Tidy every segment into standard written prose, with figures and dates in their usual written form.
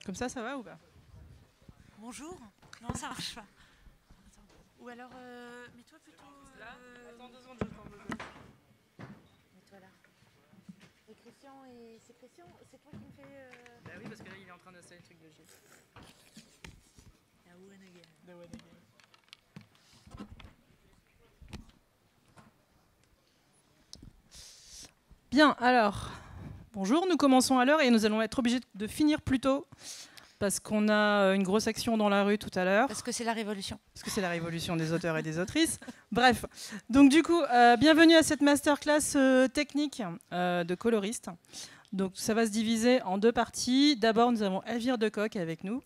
Comme ça va ou pas? Bonjour. Non, ça marche pas. Attends. Ou alors, mets-toi plutôt. Là. Attends 2 secondes, je prends 2 secondes. Mets-toi là. Et Christian, c'est Christian, c'est toi qui me fais. Bah oui, parce que là, il est en train d'installer le truc de Gilles. La one again. The one again. Bien, alors, bonjour, nous commençons à l'heure et nous allons être obligés de finir plus tôt parce qu'on a une grosse action dans la rue tout à l'heure. Parce que c'est la révolution. Parce que c'est la révolution des auteurs et des autrices. Bref, donc du coup, bienvenue à cette masterclass technique de coloriste. Donc ça va se diviser en 2 parties. D'abord, nous avons Elvire Decoq avec nous,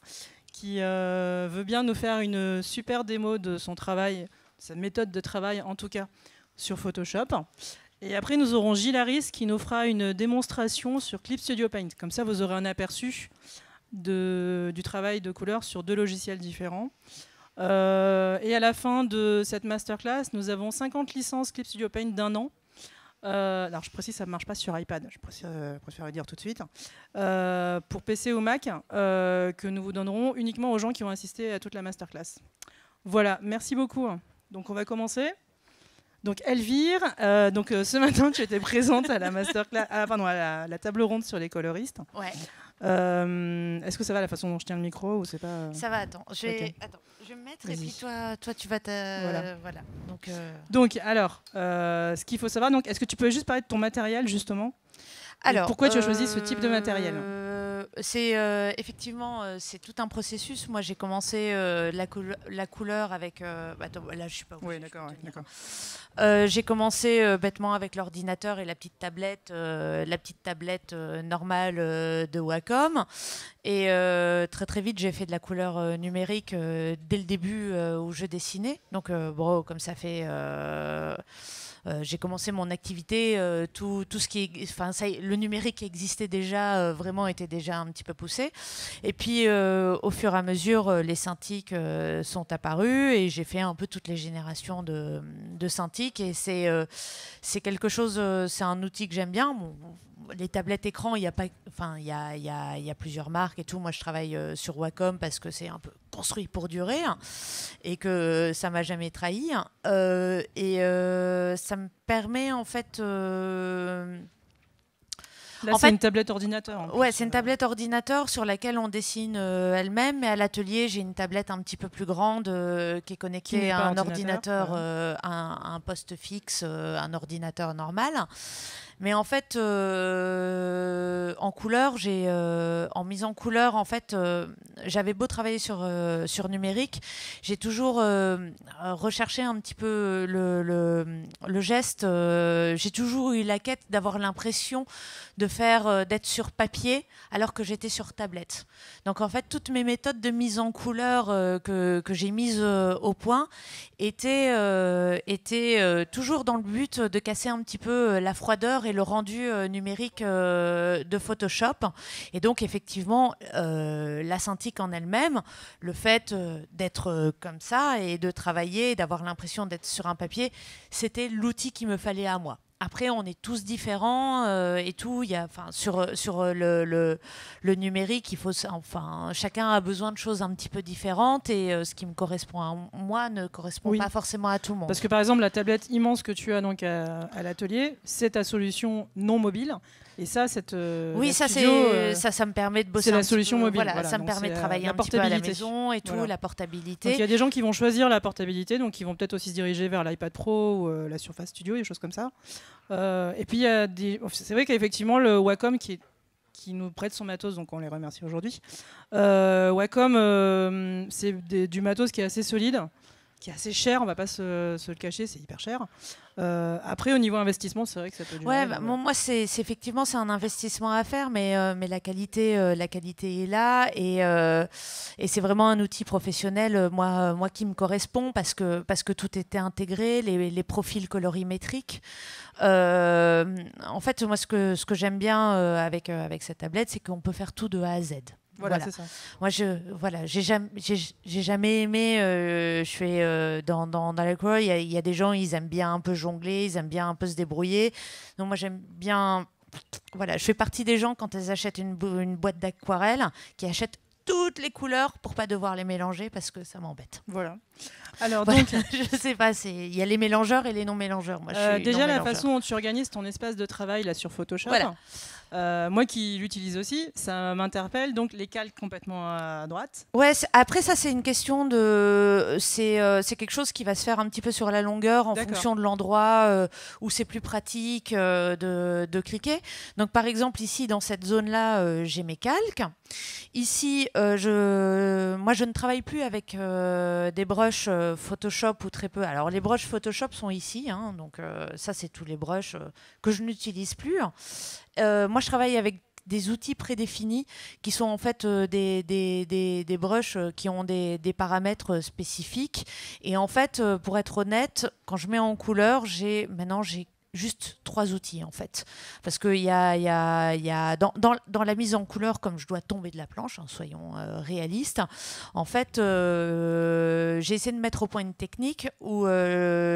qui veut bien nous faire une super démo de son travail, de sa méthode de travail en tout cas, sur Photoshop. Et après, nous aurons Gilles Harris qui nous fera une démonstration sur Clip Studio Paint. Comme ça, vous aurez un aperçu du travail de couleur sur 2 logiciels différents. Et à la fin de cette masterclass, nous avons 50 licences Clip Studio Paint d'1 an. Alors je précise, ça ne marche pas sur iPad, je préfère le dire tout de suite. Pour PC ou Mac, que nous vous donnerons uniquement aux gens qui ont assisté à toute la masterclass. Voilà, merci beaucoup. Donc on va commencer. Donc Elvire, ce matin tu étais présente à la masterclass, à la table ronde sur les coloristes. Ouais. Est-ce que ça va la façon dont je tiens le micro ou c'est pas Ça va, attends. Je vais me mettre et puis toi tu vas voilà. Donc alors, ce qu'il faut savoir, donc, est-ce que tu peux juste parler de ton matériel justement? Alors, pourquoi tu as choisi ce type de matériel? C'est effectivement c'est tout un processus. Moi j'ai commencé la couleur avec attends, là je suis pas. Oui, d'accord. J'ai commencé bêtement avec l'ordinateur et la petite tablette normale de Wacom. Et très très vite j'ai fait de la couleur numérique dès le début où je dessinais. Donc bon, comme ça fait. J'ai commencé mon activité, tout ce qui est, enfin, le numérique existait déjà, vraiment était déjà un petit peu poussé. Et puis, au fur et à mesure, les Cintiq sont apparus et j'ai fait un peu toutes les générations de Cintiq. Et c'est quelque chose, c'est un outil que j'aime bien. Bon, les tablettes écran, il y a plusieurs marques et tout. Moi, je travaille sur Wacom parce que c'est un peu construit pour durer et que ça m'a jamais trahi. Ça me permet en fait. Là, c'est une tablette ordinateur. Ouais, c'est une tablette ordinateur sur laquelle on dessine elle-même. Mais à l'atelier, j'ai une tablette un petit peu plus grande qui est connectée à un ordinateur, un poste fixe, un ordinateur normal. Mais en fait, en couleur, en mise en couleur, en fait, j'avais beau travailler sur numérique, j'ai toujours recherché un petit peu le geste. J'ai toujours eu la quête d'avoir l'impression d'être sur papier alors que j'étais sur tablette. Donc en fait, toutes mes méthodes de mise en couleur que j'ai mises au point étaient toujours dans le but de casser un petit peu la froideur et le rendu numérique de Photoshop. Et donc effectivement, la Cintiq en elle-même, le fait d'être comme ça et de travailler, d'avoir l'impression d'être sur un papier, c'était l'outil qu'il me fallait à moi. Après, on est tous différents et tout. Sur le numérique, chacun a besoin de choses un petit peu différentes et ce qui me correspond à moi ne correspond pas forcément à tout le monde. Parce que par exemple, la tablette immense que tu as donc à l'atelier, c'est ta solution non mobile. Et ça, ça me permet de bosser. C'est la solution mobile. Voilà, ça me permet de travailler un petit peu à la maison et tout, la portabilité. Donc il y a des gens qui vont choisir la portabilité, donc ils vont peut-être aussi se diriger vers l'iPad Pro ou la Surface Studio, des choses comme ça. Et puis c'est vrai qu'effectivement le Wacom qui nous prête son matos, donc on les remercie aujourd'hui. Wacom, c'est du matos qui est assez solide, qui est assez cher, on va pas se le cacher, c'est hyper cher. Après, au niveau investissement, c'est vrai que ça peut durer. Ouais, moi, c'est effectivement c'est un investissement à faire, mais la qualité est là et c'est vraiment un outil professionnel, moi qui me correspond parce que tout était intégré, les profils colorimétriques. En fait, moi, ce que j'aime bien avec cette tablette, c'est qu'on peut faire tout de A à Z. Voilà, c'est ça. Moi, j'ai jamais aimé. Je fais dans la couleur, il y a des gens, ils aiment bien un peu jongler, ils aiment bien un peu se débrouiller. Donc moi, j'aime bien. Voilà, je fais partie des gens quand elles achètent une boîte d'aquarelle qui achètent toutes les couleurs pour pas devoir les mélanger parce que ça m'embête. Voilà. Alors voilà. donc, je sais pas, il y a les mélangeurs et les non-mélangeurs. Moi, je suis déjà la façon dont tu organises ton espace de travail là sur Photoshop. Voilà. Moi qui l'utilise aussi, ça m'interpelle. Donc les calques complètement à droite. Ouais. Après ça, c'est une question de, c'est quelque chose qui va se faire un petit peu sur la longueur en fonction de l'endroit où c'est plus pratique de cliquer. Donc par exemple ici dans cette zone-là, j'ai mes calques. Ici, moi je ne travaille plus avec des brushes Photoshop ou très peu. Alors les brushes Photoshop sont ici, hein, donc ça c'est tous les brushes que je n'utilise plus. Moi je travaille avec des outils prédéfinis qui sont en fait des brushes qui ont des paramètres spécifiques. Et en fait, pour être honnête, quand je mets en couleur, maintenant j'ai juste 3 outils en fait, parce que dans la mise en couleur, comme je dois tomber de la planche, hein, soyons réalistes, en fait j'ai essayé de mettre au point une technique où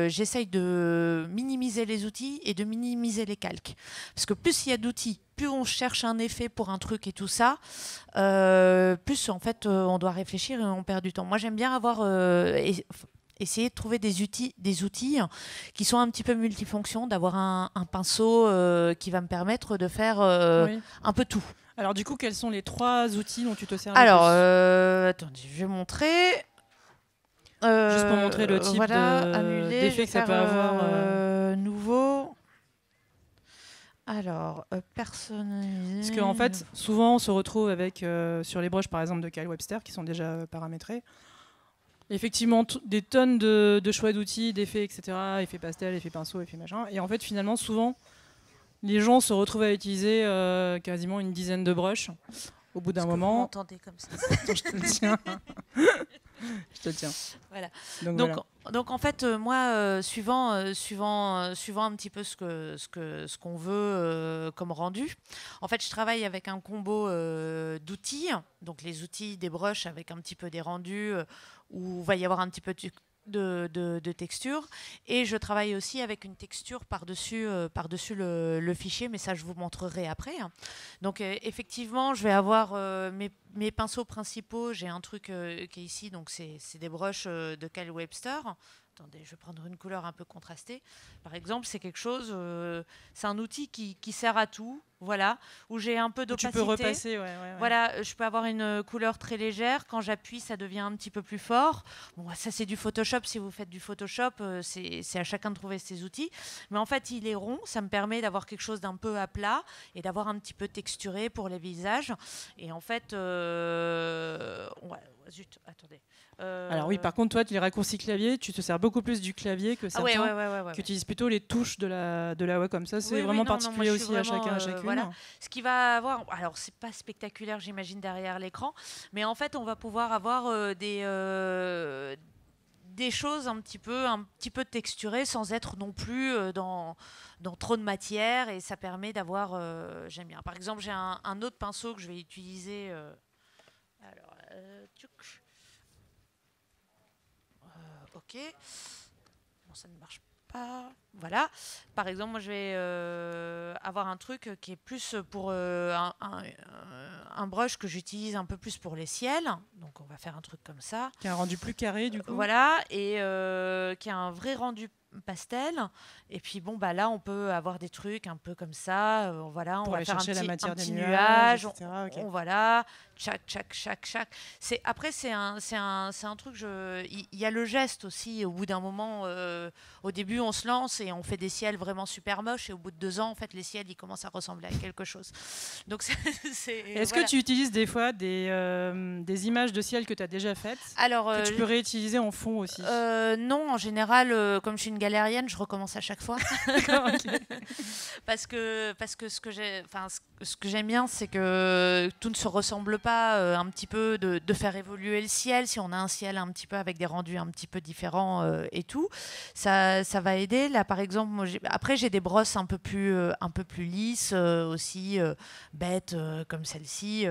j'essaye de minimiser les outils et de minimiser les calques, parce que plus il y a d'outils, plus on cherche un effet pour un truc et tout ça, plus en fait on doit réfléchir et on perd du temps. Moi j'aime bien avoir essayer de trouver des outils qui sont un petit peu multifonctions, d'avoir un pinceau qui va me permettre de faire un peu tout. Alors du coup, quels sont les 3 outils dont tu te sers? Alors, attendez, je vais montrer. Juste pour montrer le type d'effet que ça peut avoir. Nouveau. Alors, personnaliser. Parce qu'en fait, souvent, on se retrouve avec, sur les brushes, par exemple, de Kyle Webster, qui sont déjà paramétrés, effectivement, des tonnes de choix d'outils, d'effets, etc. Effets pastel, effets pinceau, effets machin. Et en fait, finalement, souvent, les gens se retrouvent à utiliser quasiment une dizaine de brushes au bout d'un moment. Vous m'entendez comme ça. Attends, je te le tiens. Je te tiens. Voilà. Donc, donc en fait, moi, suivant un petit peu ce qu'on veut comme rendu, en fait, je travaille avec un combo d'outils. Donc les outils des brushes avec un petit peu des rendus où il va y avoir un petit peu de texture, et je travaille aussi avec une texture par-dessus le fichier, mais ça je vous montrerai après. Donc effectivement, je vais avoir mes pinceaux principaux. J'ai un truc qui est ici, donc c'est des brushes de Kyle Webster. Attendez, je vais prendre une couleur un peu contrastée. Par exemple, c'est quelque chose, c'est un outil qui sert à tout, voilà, où j'ai un peu d'opacité. Tu peux repasser, ouais. Voilà, je peux avoir une couleur très légère. Quand j'appuie, ça devient un petit peu plus fort. Bon, ça c'est du Photoshop. Si vous faites du Photoshop, c'est à chacun de trouver ses outils. Mais en fait, il est rond. Ça me permet d'avoir quelque chose d'un peu à plat et d'avoir un petit peu texturé pour les visages. Et en fait, zut, attendez. Alors oui, par contre, toi, les raccourcis clavier, tu te sers beaucoup plus du clavier que certains qui utilisent plutôt les touches de la web comme ça. C'est vraiment particulier aussi à chacun, à chacune. Voilà. Ce qui va avoir, alors c'est pas spectaculaire, j'imagine, derrière l'écran, mais en fait, on va pouvoir avoir des choses un petit peu texturées sans être non plus dans trop de matière, et ça permet d'avoir, j'aime bien. Par exemple, j'ai un autre pinceau que je vais utiliser. Ok. Bon, ça ne marche pas. Voilà. Par exemple, moi, je vais avoir un truc qui est plus pour un brush que j'utilise un peu plus pour les ciels. Donc, on va faire un truc comme ça. Qui a un rendu plus carré, du coup. Voilà. Et qui a un vrai rendu pastel. Et puis, bon, bah là, on peut avoir des trucs un peu comme ça. Voilà, on va faire un petit nuage. Voilà. Chac. Après, c'est un truc. Il y a le geste aussi. Au bout d'un moment, au début, on se lance et on fait des ciels vraiment super moches. Et au bout de 2 ans, en fait, les ciels, ils commencent à ressembler à quelque chose. Donc, Est-ce que tu utilises des fois des images de ciel que tu as déjà faites, que tu peux réutiliser en fond aussi? Non, en général, comme je suis une galérienne, je recommence à chaque fois. Okay. parce que ce que j'aime bien, c'est que tout ne se ressemble pas, un petit peu de faire évoluer le ciel. Si on a un ciel un petit peu avec des rendus un petit peu différents et tout, ça va aider. Là, par exemple, moi, après j'ai des brosses un peu plus lisses aussi, bêtes comme celle-ci.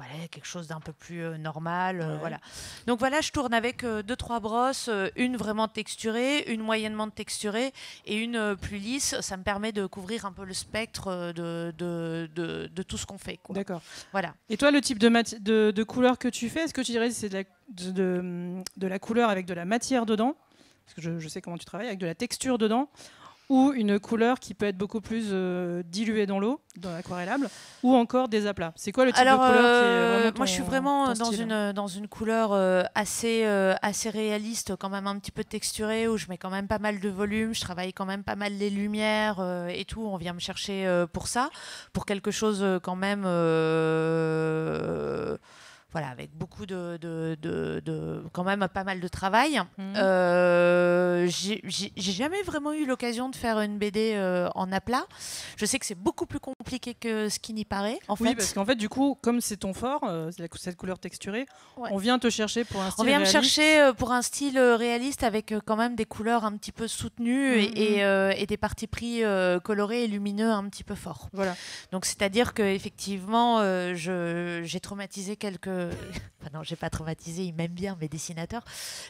voilà, quelque chose d'un peu plus normal. Voilà. Donc voilà, je tourne avec 2-3 brosses, une vraiment texturée, une moyennement texturée et une plus lisse. Ça me permet de couvrir un peu le spectre de tout ce qu'on fait. D'accord. Voilà. Et toi, le type de couleur que tu fais, est-ce que tu dirais que c'est de la couleur avec de la matière dedans? Parce que je sais comment tu travailles, avec de la texture dedans, ou une couleur qui peut être beaucoup plus diluée dans l'eau, dans l'aquarellable, ou encore des aplats. C'est quoi le type de couleur qui est vraiment moi, je suis vraiment dans une couleur assez réaliste, quand même un petit peu texturée, où je mets quand même pas mal de volume, je travaille quand même pas mal les lumières et tout. On vient me chercher pour ça, pour quelque chose quand même... voilà, avec beaucoup quand même pas mal de travail. J'ai jamais vraiment eu l'occasion de faire une BD en aplat. Je sais que c'est beaucoup plus compliqué que ce qui n'y paraît. Oui, parce qu'en fait, du coup, comme c'est ton fort, cette couleur texturée, on vient te chercher pour un style réaliste. On vient me chercher pour un style réaliste avec quand même des couleurs un petit peu soutenues et des partis pris colorés et lumineux un petit peu forts. Voilà. Donc, c'est-à-dire qu'effectivement, j'ai traumatisé quelques... Enfin non, j'ai pas traumatisé, ils m'aiment bien, mes dessinateurs.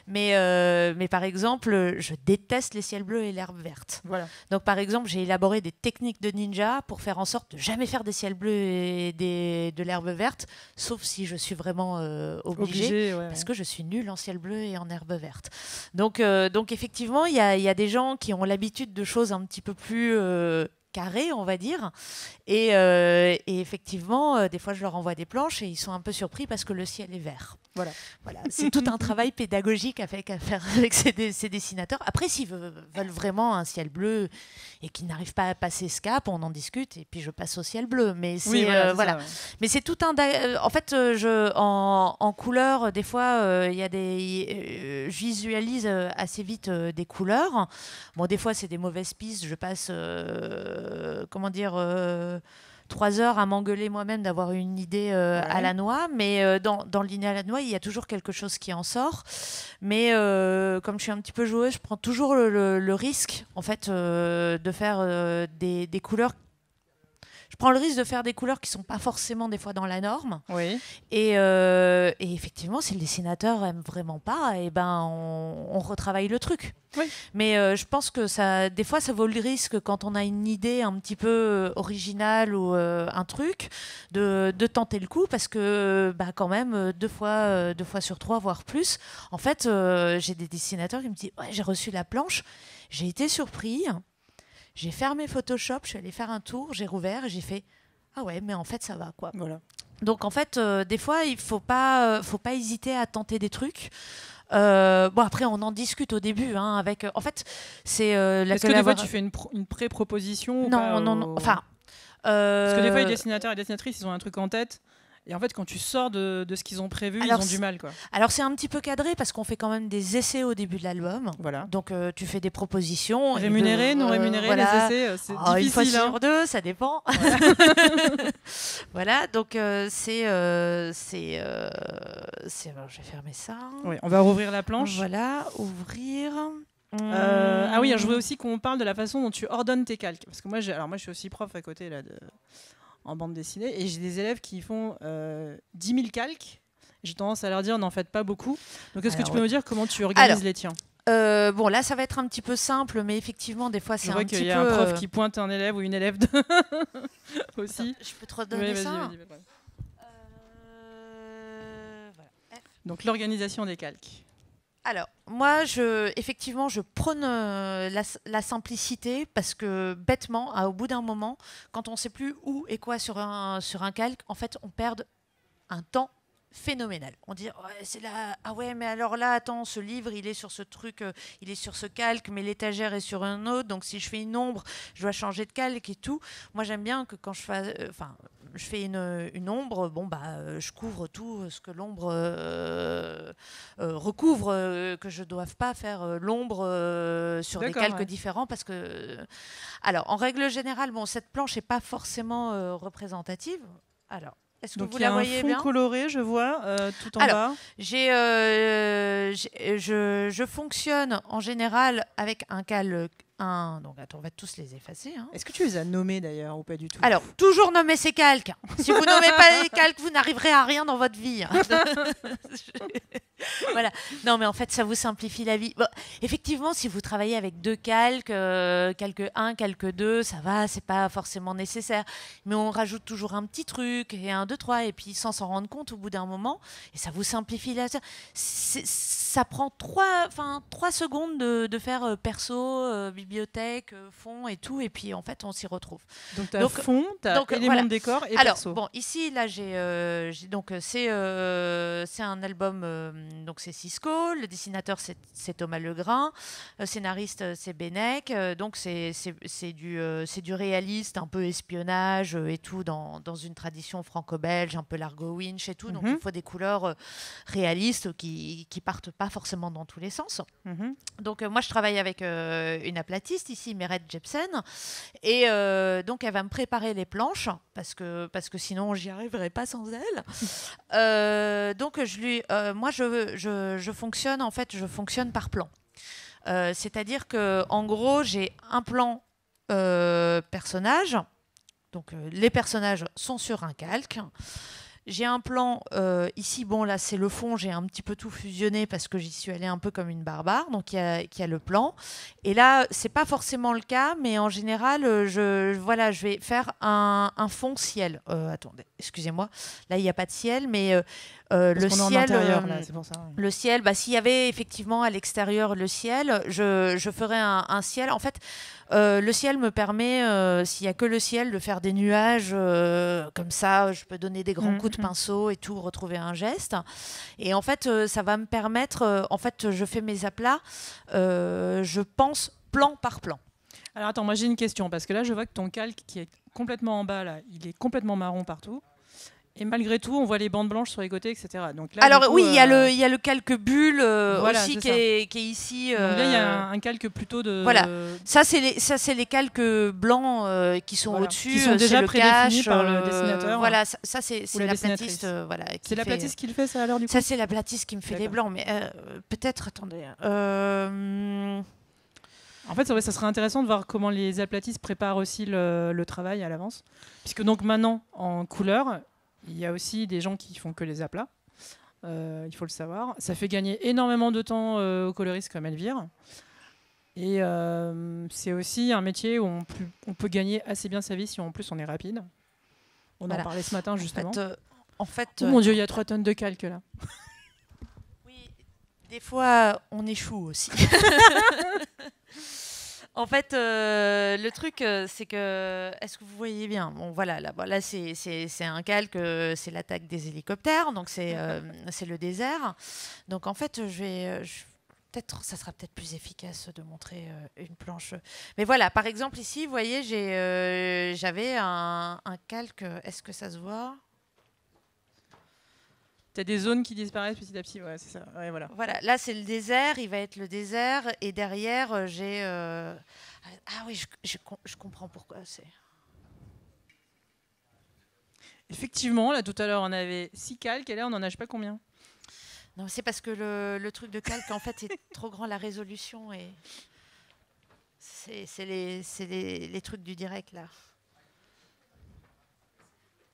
Mais par exemple, je déteste les ciels bleus et l'herbe verte. Voilà. Donc par exemple, j'ai élaboré des techniques de ninja pour faire en sorte de jamais faire des ciels bleus et de l'herbe verte, sauf si je suis vraiment obligée, parce que je suis nulle en ciel bleu et en herbe verte. Donc effectivement, il y a des gens qui ont l'habitude de choses un petit peu plus... carré, on va dire. Et effectivement, des fois, je leur envoie des planches et ils sont un peu surpris parce que le ciel est vert. Voilà. C'est tout un travail pédagogique à faire avec ces dessinateurs. Après, s'ils veulent vraiment un ciel bleu et qu'ils n'arrivent pas à passer ce cap, on en discute et puis je passe au ciel bleu. Mais c'est voilà. Mais c'est tout un... en fait, en couleur, des fois, il y a je visualise assez vite des couleurs. Bon, des fois, c'est des mauvaises pistes. Je passe... 3 heures à m'engueuler moi-même d'avoir une idée à la noix, mais dans l'idée à la noix, il y a toujours quelque chose qui en sort. Mais comme je suis un petit peu joueuse, je prends toujours le risque en fait, de faire des couleurs. Je prends le risque de faire des couleurs qui ne sont pas forcément des fois dans la norme. Oui. Et effectivement, si le dessinateur n'aime vraiment pas, on retravaille le truc. Oui. Mais je pense que des fois, ça vaut le risque quand on a une idée un petit peu originale ou un truc, de tenter le coup parce que quand même, 2 fois sur 3, voire plus. En fait, j'ai des dessinateurs qui me disent « Ouais, j'ai reçu la planche, j'ai été surpris. » J'ai fermé Photoshop, je suis allée faire un tour, j'ai rouvert et j'ai fait « Ah ouais, mais en fait, ça va, quoi. » Voilà. Donc, en fait, des fois, il faut pas hésiter à tenter des trucs. Bon, après, on en discute au début. Avec, en fait, c'est... Est-ce que des fois, tu fais une pré-proposition Non. Enfin... Parce que des fois, les dessinateurs et les dessinatrices, ils ont un truc en tête. Et en fait, quand tu sors de ce qu'ils ont prévu, ils ont du mal, quoi. Alors, c'est un petit peu cadré parce qu'on fait quand même des essais au début de l'album. Voilà. Donc, tu fais des propositions. Rémunérés, non rémunérés, voilà. Les essais, c'est difficile. Une fois sur 2, ça dépend. Voilà, voilà, donc je vais fermer ça. Oui, on va rouvrir la planche. Voilà, ouvrir. Ah oui, je voulais aussi qu'on parle de la façon dont tu ordonnes tes calques. Parce que moi, je suis aussi prof à côté là, en bande dessinée, et j'ai des élèves qui font 10 000 calques. J'ai tendance à leur dire n'en faites pas beaucoup. Donc est-ce que tu peux nous dire comment tu organises les tiens? Bon, là, ça va être un petit peu simple, mais effectivement, des fois, c'est un petit peu... Je vois qu'il y a un prof qui pointe un élève ou une élève aussi. Attends, je peux te redonner ça. Vas-y. Voilà. Donc l'organisation des calques. Alors, moi, effectivement, je prône la simplicité parce que, bêtement, au bout d'un moment, quand on ne sait plus où et quoi sur un calque, en fait, on perd un temps phénoménal. On dit ouais, c'est là, ah ouais, mais alors là, attends, ce livre, il est sur ce truc, il est sur ce calque, mais l'étagère est sur un autre, donc si je fais une ombre, je dois changer de calque et tout. Moi, j'aime bien que quand je fais une ombre, je couvre tout ce que l'ombre recouvre, que je ne doive pas faire l'ombre sur des calques différents parce que... Alors, en règle générale, cette planche n'est pas forcément représentative. Alors, est-ce que vous la voyez bien ? Donc il y a un fond coloré, je vois, tout en bas. Je fonctionne en général avec un Donc attends, on va tous les effacer. Hein. Est-ce que tu les as nommés d'ailleurs ou pas du tout? Alors, toujours nommer ces calques. Si vous nommez pas les calques, vous n'arriverez à rien dans votre vie. Voilà. Non, mais en fait, ça vous simplifie la vie. Bon, effectivement, si vous travaillez avec 2 calques, calque 1, calque 2, ça va, c'est pas forcément nécessaire. Mais on rajoute toujours un petit truc, et 1, 2, 3, et puis sans s'en rendre compte au bout d'un moment, et ça vous simplifie la vie. Ça prend 3 secondes de faire perso, bibliothèque, fond et tout, et puis en fait, on s'y retrouve. Donc, tu as fond, tu as éléments de décor et perso. Bon, ici, là, donc c'est un album, donc c'est Cisco, le dessinateur, c'est Thomas Legrain, le scénariste, c'est Bennec, donc c'est du réaliste, un peu espionnage et tout, dans une tradition franco-belge, un peu Largo Winch et tout, donc il faut des couleurs réalistes qui partent pas forcément dans tous les sens. Donc moi, je travaille avec une aplatiste ici, Meret Jepsen, et donc elle va me préparer les planches parce que sinon j'y arriverai pas sans elle. Donc moi je fonctionne par plan. C'est-à-dire que en gros j'ai un plan personnage, donc les personnages sont sur un calque. J'ai un plan ici, bon là c'est le fond, j'ai un petit peu tout fusionné parce que j'y suis allée un peu comme une barbare, donc il y a le plan. Et là, c'est pas forcément le cas, mais en général, je vais faire un fond ciel. Attendez, excusez-moi, là il n'y a pas de ciel, mais le ciel, là, c'est pour ça, oui. Le ciel, s'il y avait effectivement à l'extérieur le ciel, je ferais un ciel. En fait, le ciel me permet, s'il n'y a que le ciel, de faire des nuages comme ça. Je peux donner des grands coups de pinceau et tout, retrouver un geste. Et en fait, ça va me permettre, je fais mes aplats, je pense plan par plan. Alors attends, moi j'ai une question, parce que là je vois que ton calque qui est complètement en bas, là, il est complètement marron partout. Et malgré tout, on voit les bandes blanches sur les côtés, etc. Donc là, alors du coup, oui, il y a le calque bulle voilà, aussi qui est ici. Donc là, il y a un calque plutôt de... Voilà, ça c'est les calques blancs qui sont au-dessus. Qui sont déjà prédéfinis par le dessinateur. Voilà, ça c'est la platiste. C'est la platiste qui le fait, ça, alors du coup? Ça c'est la platiste qui me fait les blancs, mais peut-être, attendez... En fait, ça serait intéressant de voir comment les aplatistes préparent aussi le travail à l'avance. Puisque donc maintenant, en couleur... Il y a aussi des gens qui font que les aplats, il faut le savoir. Ça fait gagner énormément de temps aux coloristes comme Elvire. Et c'est aussi un métier où on peut gagner assez bien sa vie si en plus on est rapide. On en parlait ce matin justement. En fait, oh mon Dieu, il y a 3 tonnes de calque là. Oui, des fois on échoue aussi. En fait, le truc, c'est que... Est-ce que vous voyez bien? Bon, voilà, là c'est un calque, c'est l'attaque des hélicoptères, donc c'est le désert. Donc en fait, ça sera peut-être plus efficace de montrer une planche. Mais voilà, par exemple, ici, vous voyez, j'avais un calque... Est-ce que ça se voit? Tu as des zones qui disparaissent petit à petit, ouais, c'est ça. Ouais, voilà. Voilà, là c'est le désert, il va être le désert, et derrière j'ai... Ah oui, je comprends pourquoi c'est... Effectivement, là tout à l'heure on avait 6 calques, et là on en a je sais pas combien. Non, c'est parce que le truc de calque en fait est trop grand, la résolution, et c'est les trucs du direct là.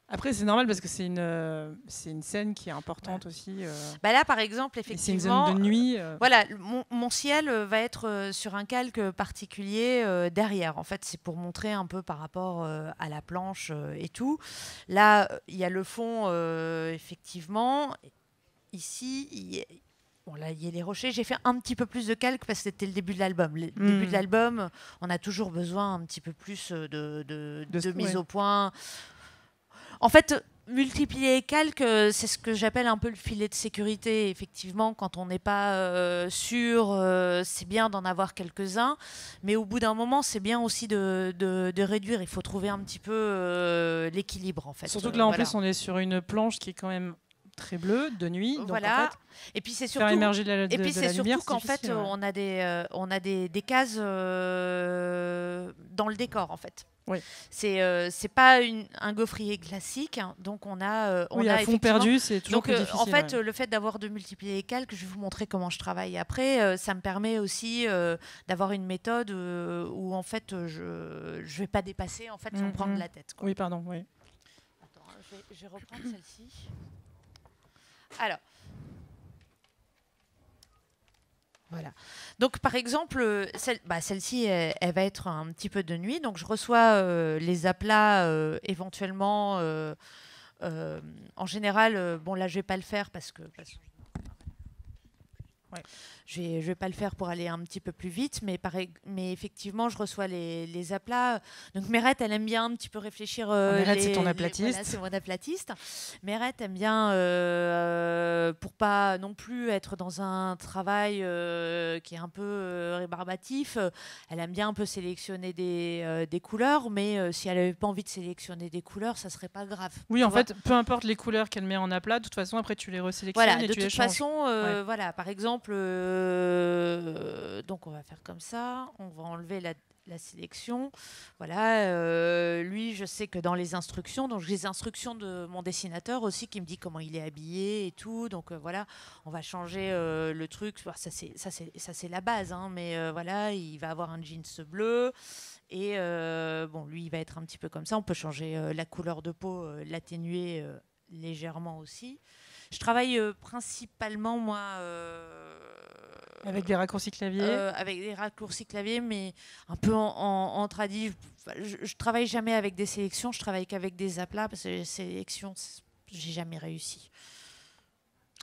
Après, c'est normal parce que c'est une scène qui est importante aussi. Là, par exemple, effectivement, c'est une zone de nuit. Voilà, mon ciel va être sur un calque particulier derrière. En fait, c'est pour montrer un peu par rapport à la planche et tout. Là, il y a le fond, effectivement. Ici, il y a les rochers. J'ai fait un petit peu plus de calque parce que c'était le début de l'album. Le début de l'album, on a toujours besoin un petit peu plus de mise au point. En fait, multiplier les calques, c'est ce que j'appelle un peu le filet de sécurité. Effectivement, quand on n'est pas sûr, c'est bien d'en avoir quelques-uns. Mais au bout d'un moment, c'est bien aussi de réduire. Il faut trouver un petit peu l'équilibre, en fait. Surtout que là, en plus, on est sur une planche qui est quand même très bleu de nuit. Donc voilà. en fait, et puis c'est faire émerger de la surtout qu'en fait, on a des cases dans le décor en fait. Oui. C'est pas un gaufrier classique, hein, donc on a à fond perdu, c'est toujours plus difficile. En fait, le fait d'avoir de multiplier les calques, je vais vous montrer comment je travaille après. Ça me permet aussi d'avoir une méthode où en fait je vais pas dépasser en fait sans me prendre la tête. Quoi. Oui, pardon. Oui. Attends, je vais reprendre celle-ci. Alors. Voilà. Donc, par exemple, celle-ci, elle va être un petit peu de nuit. Donc, je reçois les aplats éventuellement. En général, bon, là, je ne vais pas le faire parce que ouais. Je vais pas le faire pour aller un petit peu plus vite, mais effectivement, je reçois les aplats. Donc Mérette, elle aime bien un petit peu réfléchir. Mérette, c'est ton aplatiste. Voilà, c'est mon aplatiste. Mérette aime bien, pour pas non plus être dans un travail qui est un peu rébarbatif, elle aime bien un peu sélectionner des couleurs, mais si elle n'avait pas envie de sélectionner des couleurs, ça serait pas grave. Oui, en fait, peu importe les couleurs qu'elle met en aplat, de toute façon, après, tu les resélectionnes voilà, et tu les changes. De toute façon, voilà, par exemple... donc on va faire comme ça, on va enlever la sélection. Voilà, lui, je sais que dans les instructions, donc j'ai les instructions de mon dessinateur aussi qui me dit comment il est habillé et tout. Donc voilà, on va changer le truc. Ça c'est la base, hein, mais voilà, il va avoir un jeans bleu. Et bon, lui, il va être un petit peu comme ça. On peut changer la couleur de peau, l'atténuer légèrement aussi. Je travaille principalement, moi... avec des raccourcis clavier avec des raccourcis clavier, mais un peu en tradi. Je travaille jamais avec des sélections, je travaille qu'avec des aplats, parce que les sélections, j'ai jamais réussi.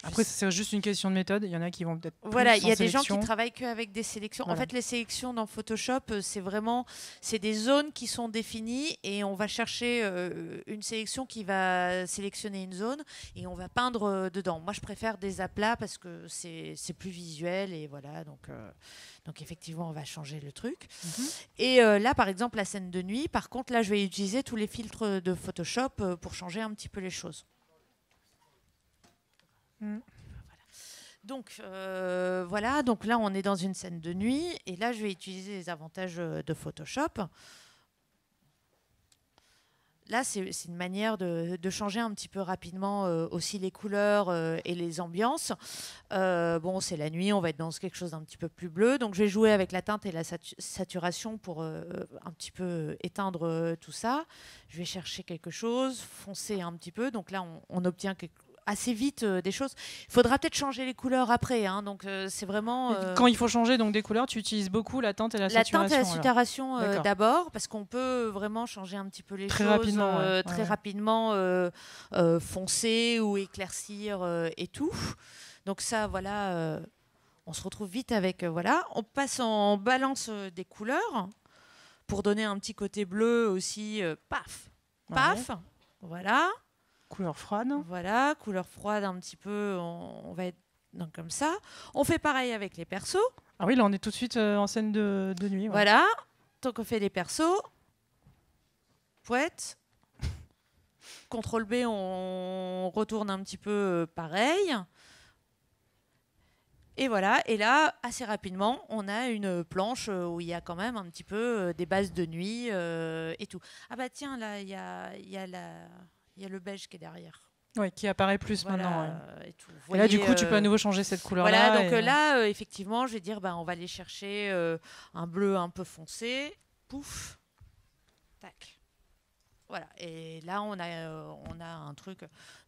Après, c'est juste une question de méthode. Il y en a qui vont peut-être. Voilà, il y a des gens qui travaillent qu'avec des sélections. Voilà. En fait, les sélections dans Photoshop, c'est des zones qui sont définies et on va chercher une sélection qui va sélectionner une zone et on va peindre dedans. Moi, je préfère des aplats parce que c'est plus visuel et voilà. Donc effectivement, on va changer le truc. Et là, par exemple, la scène de nuit. Par contre, là, je vais utiliser tous les filtres de Photoshop pour changer un petit peu les choses. Voilà. Donc voilà, donc là on est dans une scène de nuit et là je vais utiliser les avantages de Photoshop. Là c'est une manière de changer un petit peu rapidement aussi les couleurs et les ambiances. Bon, c'est la nuit, on va être dans quelque chose d'un petit peu plus bleu, donc je vais jouer avec la teinte et la saturation pour un petit peu éteindre tout ça. Je vais chercher quelque chose, foncer un petit peu, donc là on obtient assez vite des choses. Il faudra peut-être changer les couleurs après, hein, donc c'est vraiment... Quand il faut changer donc des couleurs, tu utilises beaucoup la teinte et la saturation. La teinte et la saturation d'abord, parce qu'on peut vraiment changer un petit peu les choses très rapidement, foncer ou éclaircir et tout. Donc ça, voilà, on se retrouve vite avec... voilà, on passe en balance des couleurs pour donner un petit côté bleu aussi. Paf, paf, voilà. Couleur froide. Voilà, couleur froide un petit peu, on va être comme ça. On fait pareil avec les persos. Ah oui, là on est tout de suite en scène de nuit. Ouais. Voilà, donc on fait les persos. Pouette. CTRL B, on retourne un petit peu pareil. Et voilà, et là, assez rapidement, on a une planche où il y a quand même un petit peu des bases de nuit et tout. Ah bah tiens, là, il y a le beige qui est derrière. Oui, qui apparaît plus voilà, maintenant. Ouais. Et, tout. Et là, du coup, tu peux à nouveau changer cette couleur-là. Voilà, donc là, effectivement, je vais dire, on va aller chercher un bleu un peu foncé. Pouf. Tac. Voilà, et là, on a un truc.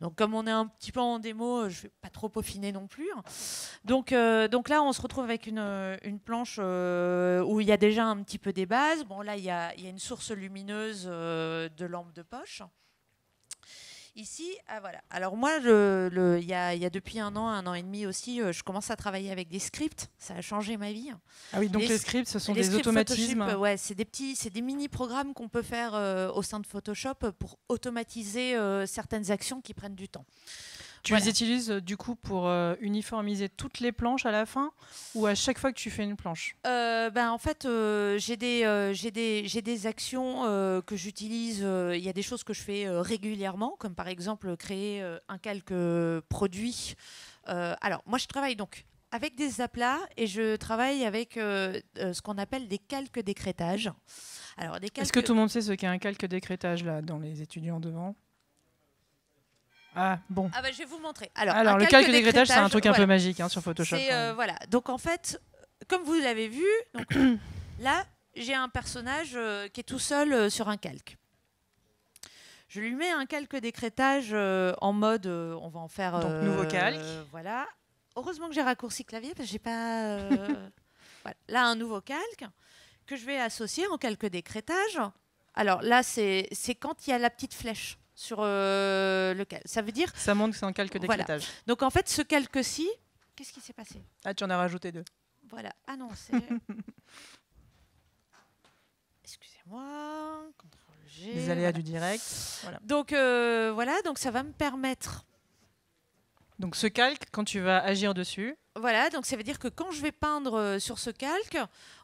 Donc, comme on est un petit peu en démo, je ne vais pas trop peaufiner non plus. Donc là, on se retrouve avec une planche où il y a déjà un petit peu des bases. Bon, là, il y a une source lumineuse de lampe de poche. Ici, voilà. Alors moi, il y a depuis un an et demi aussi, je commence à travailler avec des scripts. Ça a changé ma vie. Ah oui, donc les scripts, ce sont des automatismes. Ouais, c'est des mini-programmes qu'on peut faire au sein de Photoshop pour automatiser certaines actions qui prennent du temps. Tu les utilises du coup pour uniformiser toutes les planches à la fin ou à chaque fois que tu fais une planche? En fait, j'ai des actions que j'utilise. Il y a des choses que je fais régulièrement, comme par exemple créer un calque produit. Alors, moi, je travaille donc avec des aplats et je travaille avec ce qu'on appelle des calques d'écrêtage. Alors, Est-ce que tout le monde sait ce qu'est un calque d'écrêtage là, dans les étudiants devant? Ah bon. Ah bah, je vais vous montrer. Alors le calque d'écrêtage, c'est un truc un peu magique sur Photoshop. Voilà. Donc en fait, comme vous l'avez vu, donc, là, j'ai un personnage qui est tout seul sur un calque. Je lui mets un calque d'écrêtage en mode, on va en faire. Donc nouveau calque. Voilà. Heureusement que j'ai raccourci clavier parce que j'ai pas. Voilà. Là, un nouveau calque que je vais associer en calque d'écrêtage. Alors là, c'est quand il y a la petite flèche sur le calque. Ça veut dire... Ça montre que c'est un calque d'écrêtage. Voilà. Donc en fait, ce calque-ci, qu'est-ce qui s'est passé? Ah, tu en as rajouté 2. Voilà. Ah non, c'est... Excusez-moi. CTRL-G. Les aléas du direct. Voilà. Donc voilà, donc ça va me permettre... Donc ce calque, quand tu vas agir dessus... Voilà, donc ça veut dire que quand je vais peindre sur ce calque,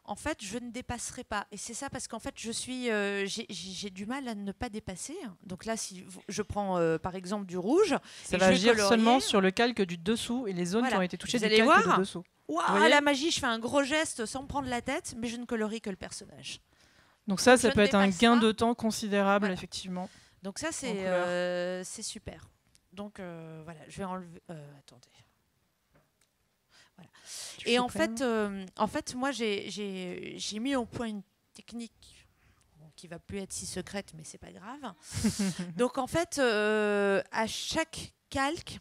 en fait, je ne dépasserai pas. Et c'est ça parce qu'en fait, j'ai du mal à ne pas dépasser. Donc là, si je prends par exemple du rouge, ça va agir seulement sur le calque du dessous et les zones qui ont été touchées du calque de dessous. Waouh, la magie, je fais un gros geste sans me prendre la tête, mais je ne colorie que le personnage. Donc ça peut être un gain de temps considérable, effectivement. Donc ça, c'est super. Donc voilà, je vais enlever... attendez. Voilà. Et en fait, moi, j'ai mis au point une technique qui va plus être si secrète, mais c'est pas grave. Donc en fait, à chaque calque,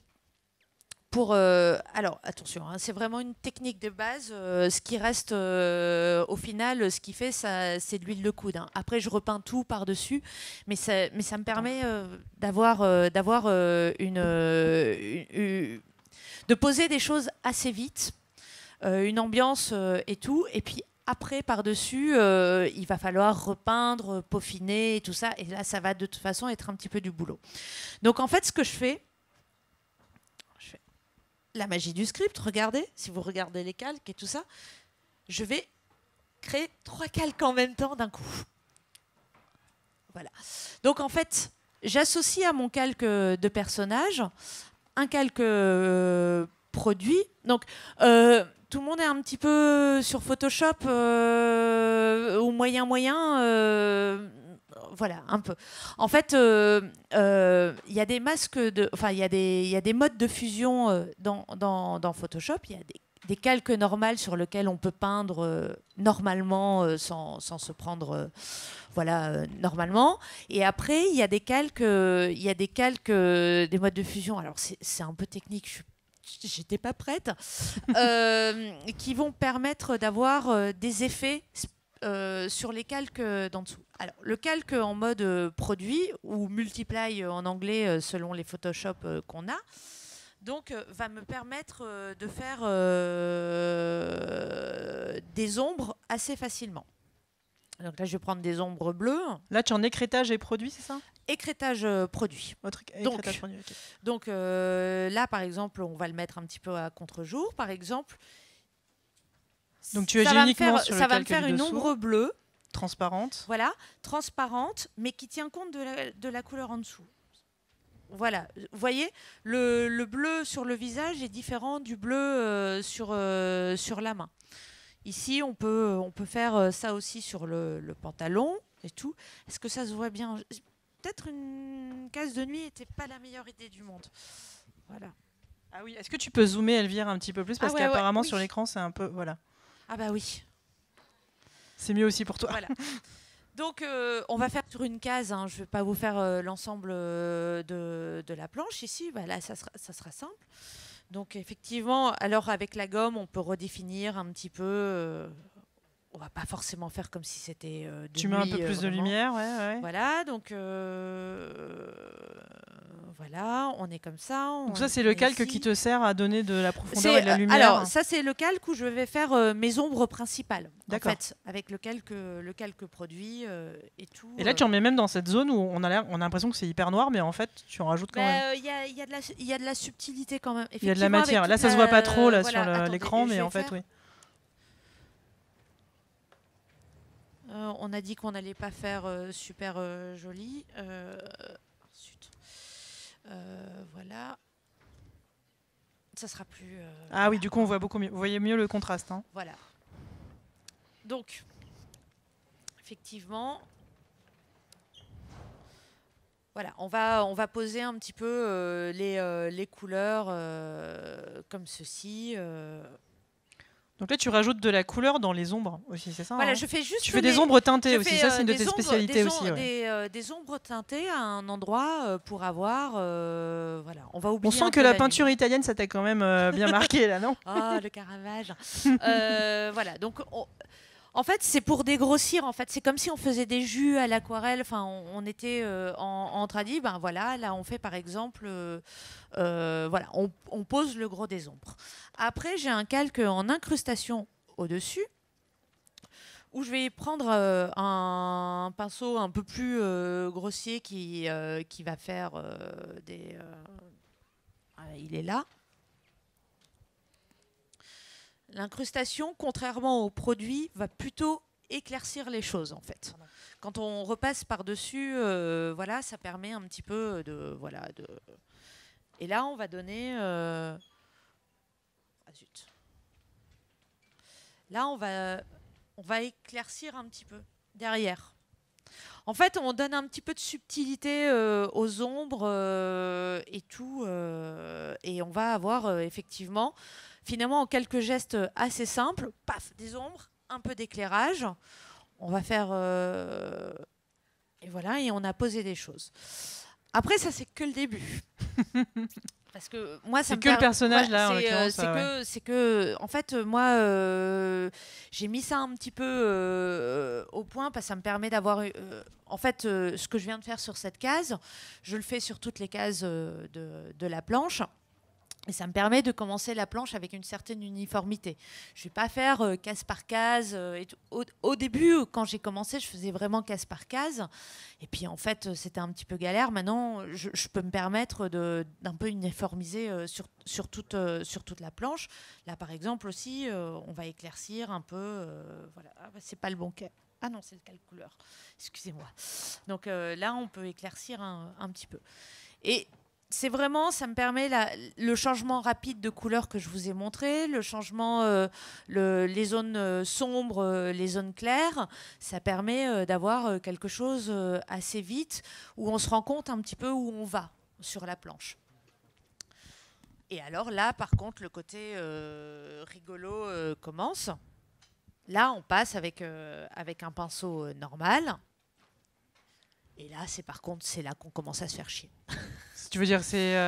alors attention, hein, c'est vraiment une technique de base. Ce qui reste au final, ce qui fait, c'est de l'huile de coude. Hein. Après, je repeins tout par-dessus, mais ça me permet de poser des choses assez vite, une ambiance et tout. Et puis après, par-dessus, il va falloir repeindre, peaufiner et tout ça. Et là, ça va de toute façon être un petit peu du boulot. Donc en fait, ce que je fais la magie du script, regardez, si vous regardez les calques et tout ça, je vais créer 3 calques en même temps d'un coup. Voilà. Donc en fait, j'associe à mon calque de personnage un calque produit. Donc tout le monde est un petit peu sur Photoshop ou moyen. Voilà, un peu. En fait, il y a des masques il y a des modes de fusion dans Photoshop. Il y a des calques normales sur lesquels on peut peindre normalement sans se prendre normalement. Et après, il y a des calques, des modes de fusion. Alors c'est un peu technique. J'étais pas prête. Qui vont permettre d'avoir des effets sur les calques d'en dessous. Alors, le calque en mode produit ou multiply en anglais selon les Photoshop qu'on a, donc va me permettre de faire des ombres assez facilement. Donc là, je vais prendre des ombres bleues. Là, tu es en écrétage et produit, c'est ça? Écrétage produit. Écrétage produit, okay. Donc là, par exemple, on va le mettre un petit peu à contre-jour, par exemple. Donc tu agis uniquement sur le calque du dessous. Ça va me faire une ombre bleue. Transparente. Voilà, transparente, mais qui tient compte de la couleur en dessous. Voilà, vous voyez, le bleu sur le visage est différent du bleu sur la main. Ici, on peut faire ça aussi sur le pantalon et tout. Est-ce que ça se voit bien? Peut-être une case de nuit n'était pas la meilleure idée du monde. Voilà. Ah oui, est-ce que tu peux zoomer, Elvire, un petit peu plus? Parce qu'apparemment, sur l'écran, c'est un peu... Voilà. Ah bah oui. C'est mieux aussi pour toi. Voilà. Donc, on va faire sur une case. Hein. Je ne vais pas vous faire l'ensemble de la planche ici. Bah, là, ça sera simple. Donc, effectivement, alors avec la gomme, on peut redéfinir un petit peu. On ne va pas forcément faire comme si c'était de nuit. Tu mets un peu plus de lumière, ouais. Voilà, donc Voilà, on est comme ça. Donc ça, c'est le calque qui te sert à donner de la profondeur et de la lumière. Alors, ça, c'est le calque où je vais faire mes ombres principales. D'accord. En fait, avec le calque produit et tout. Et là, tu en mets même dans cette zone où on a l'impression que c'est hyper noir, mais en fait, tu en rajoutes quand même. Il y a de la subtilité quand même. Il y a de la matière. Là, ça se voit pas trop là, sur l'écran, mais en fait, oui. On a dit qu'on n'allait pas faire super joli. Voilà. Ça sera plus... Ah oui, du coup, on voit beaucoup mieux. Vous voyez mieux le contraste. Hein. Voilà. Donc, effectivement, voilà, on va poser un petit peu les couleurs comme ceci. Donc là, tu rajoutes de la couleur dans les ombres aussi, c'est ça? Voilà, je fais juste. Tu fais des ombres teintées aussi, ça c'est une de tes spécialités aussi. Des ombres teintées à un endroit pour avoir. Voilà, on va oublier. On sent que la peinture italienne, ça t'a quand même bien marqué là, non? Ah, le Caravage. Voilà, donc. En fait, c'est pour dégrossir. En fait, c'est comme si on faisait des jus à l'aquarelle. Enfin, on était en tradi. Ben voilà, là, on fait par exemple, voilà, on pose le gros des ombres. Après, j'ai un calque en incrustation au-dessus, où je vais prendre un pinceau un peu plus grossier qui va faire des. Il est là. L'incrustation, contrairement au produit, va plutôt éclaircir les choses en fait. Quand on repasse par-dessus, voilà, ça permet un petit peu de... Voilà, Et là, on va donner... Ah, zut. Là, on va éclaircir un petit peu derrière. En fait, on donne un petit peu de subtilité aux ombres et tout. Et on va avoir effectivement... Finalement, en quelques gestes assez simples, paf, des ombres, un peu d'éclairage. On va faire... et voilà, et on a posé des choses. Après, ça, c'est que le début. Parce que moi, ça c'est que le personnage, là, en l'occurrence. C'est que, en fait, moi, j'ai mis ça un petit peu au point parce que ça me permet d'avoir... en fait, ce que je viens de faire sur cette case, je le fais sur toutes les cases de la planche. Et ça me permet de commencer la planche avec une certaine uniformité. Je ne vais pas faire case par case. Et tout. Au début, quand j'ai commencé, je faisais vraiment case par case. Et puis, en fait, c'était un petit peu galère. Maintenant, je peux me permettre d'un peu uniformiser sur toute la planche. Là, par exemple, aussi, on va éclaircir un peu. Voilà. Ah, bah, c'est pas le bon cas. Ah non, c'est le calque couleur. Excusez-moi. Donc là, on peut éclaircir un petit peu. Et c'est vraiment, ça me permet le changement rapide de couleur que je vous ai montré, le changement, les zones sombres, les zones claires. Ça permet d'avoir quelque chose assez vite où on se rend compte un petit peu où on va sur la planche. Et alors là, par contre, le côté rigolo commence. Là, on passe avec un pinceau normal. Et là, par contre, c'est là qu'on commence à se faire chier. Tu veux dire,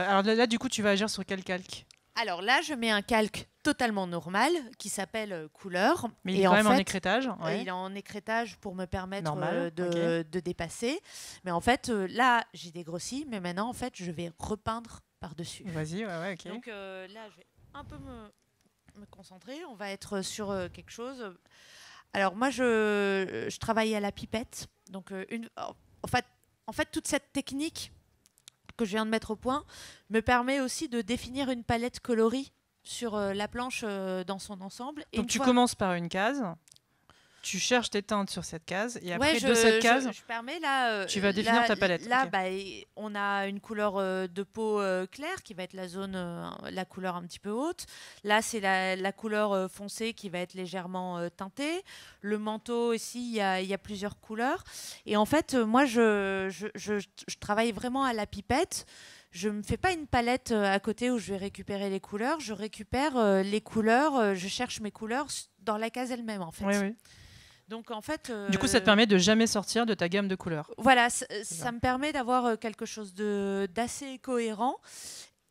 alors là, du coup, tu vas agir sur quel calque? Alors là, je mets un calque totalement normal qui s'appelle couleur. Mais il est quand même en écrétage. Ouais. Il est en écrétage pour me permettre de dépasser. Mais en fait, là, j'ai dégrossi. Mais maintenant, en fait, je vais repeindre par-dessus. Vas-y, ouais, ok. Donc là, je vais un peu me concentrer. On va être sur quelque chose. Alors moi, je travaille à la pipette. Donc en fait, toute cette technique que je viens de mettre au point me permet aussi de définir une palette coloris sur la planche dans son ensemble. Donc tu commences par une case, tu cherches tes teintes sur cette case, et après de cette case, je permets, là, tu vas définir ta palette. Là, on a une couleur de peau claire qui va être la couleur un petit peu haute. Là, c'est la couleur foncée qui va être légèrement teintée. Le manteau ici, il y a plusieurs couleurs. Et en fait, moi, je travaille vraiment à la pipette. Je ne me fais pas une palette à côté où je vais récupérer les couleurs. Je récupère les couleurs, je cherche mes couleurs dans la case elle-même, en fait. Oui, oui. Donc, en fait, du coup, ça te permet de jamais sortir de ta gamme de couleurs. Voilà, ça me permet d'avoir quelque chose d'assez cohérent.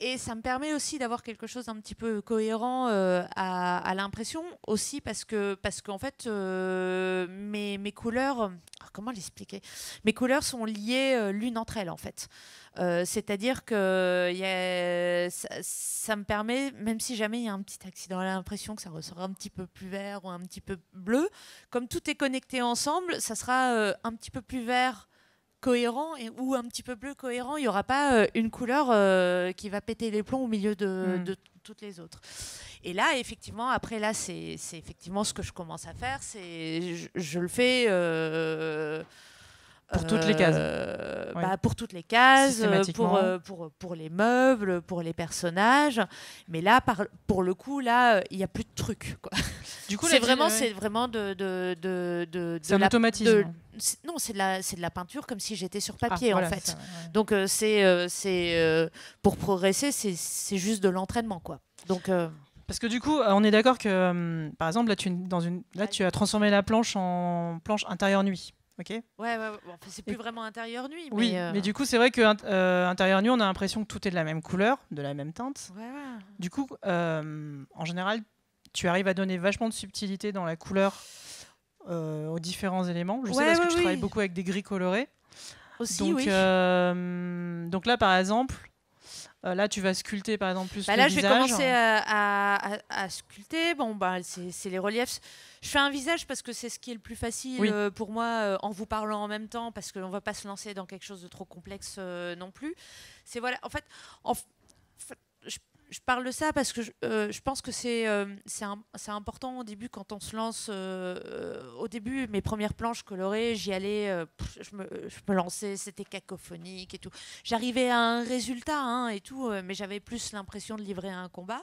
Et ça me permet aussi d'avoir quelque chose d'un petit peu cohérent à l'impression, aussi parce qu'en fait, mes couleurs, comment l'expliquer ? Mes couleurs sont liées l'une entre elles, en fait. C'est-à-dire que ça me permet, même si jamais il y a un petit accident à l'impression que ça ressort un petit peu plus vert ou un petit peu bleu, comme tout est connecté ensemble, ça sera un petit peu plus vert cohérent ou un petit peu bleu cohérent. Il n'y aura pas une couleur qui va péter les plombs au milieu de toutes les autres. Et là, effectivement, après, là, c'est effectivement ce que je commence à faire. Je le fais... pour toutes les cases. Pour toutes les cases, pour les meubles, pour les personnages. Mais là, pour le coup, là, il n'y a plus de trucs, quoi. Du coup, c'est vraiment de c'est un automatisme. Non, c'est de la peinture comme si j'étais sur papier, voilà, en fait. ça, ouais. Donc, pour progresser, c'est juste de l'entraînement, quoi. Donc... Parce que du coup, on est d'accord que, par exemple, là, tu as transformé la planche en planche intérieur nuit. Okay. Ouais. Bon, c'est plus vraiment intérieur nuit. Oui, mais du coup, c'est vrai que intérieur nuit, on a l'impression que tout est de la même couleur, de la même teinte. Ouais. Du coup, en général, tu arrives à donner vachement de subtilité dans la couleur aux différents éléments. Je sais parce que tu travailles beaucoup avec des gris colorés. Aussi, donc, oui. Donc là, par exemple, là, tu vas sculpter, par exemple, plus le là, visage. Je vais commencer à sculpter. Bon, c'est les reliefs. Je fais un visage parce que c'est ce qui est le plus facile pour moi en vous parlant en même temps, parce qu'on ne va pas se lancer dans quelque chose de trop complexe non plus. C'est voilà, en fait je parle de ça parce que je pense que c'est important au début quand on se lance. Au début, mes premières planches colorées, j'y allais, je me lançais, c'était cacophonique et tout. J'arrivais à un résultat et tout, mais j'avais plus l'impression de livrer un combat.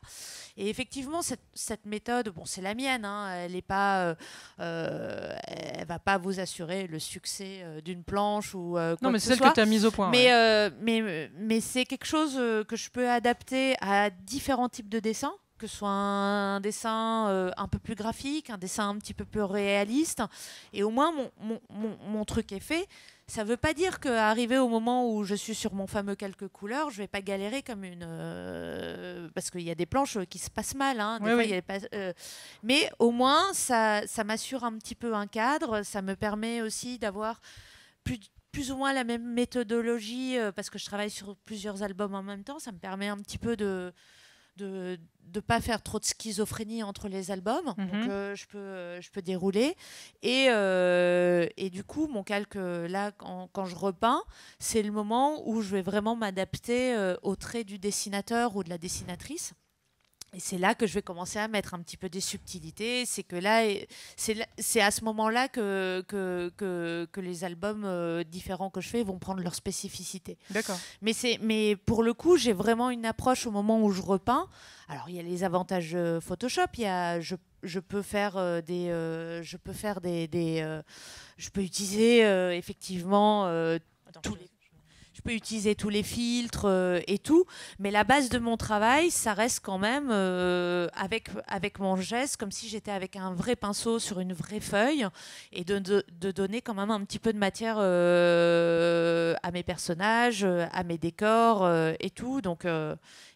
Et effectivement, cette méthode, bon, c'est la mienne, elle n'est pas, elle va pas vous assurer le succès d'une planche ou quoi non, mais que c'est celle que tu as mise au point. Mais c'est quelque chose que je peux adapter à différents types de dessins, que ce soit un dessin un peu plus graphique, un dessin un petit peu plus réaliste, et au moins mon truc est fait. Ça ne veut pas dire qu'arrivé au moment où je suis sur mon fameux quelques couleurs, je ne vais pas galérer comme parce qu'il y a des planches qui se passent mal. Mais au moins, ça m'assure un petit peu un cadre. Ça me permet aussi d'avoir plus ou moins la même méthodologie, parce que je travaille sur plusieurs albums en même temps. Ça me permet un petit peu de pas faire trop de schizophrénie entre les albums. Donc je peux dérouler et du coup mon calque là quand je repeins, c'est le moment où je vais vraiment m'adapter au trait du dessinateur ou de la dessinatrice. Et c'est là que je vais commencer à mettre un petit peu des subtilités. C'est que là, c'est à ce moment-là que les albums différents que je fais vont prendre leur spécificité. D'accord. Mais pour le coup, j'ai vraiment une approche au moment où je repeins. Alors, il y a les avantages Photoshop. Je peux utiliser effectivement je peux utiliser tous les filtres et tout, mais la base de mon travail, ça reste quand même avec mon geste, comme si j'étais avec un vrai pinceau sur une vraie feuille, et de donner quand même un petit peu de matière à mes personnages, à mes décors et tout. Donc,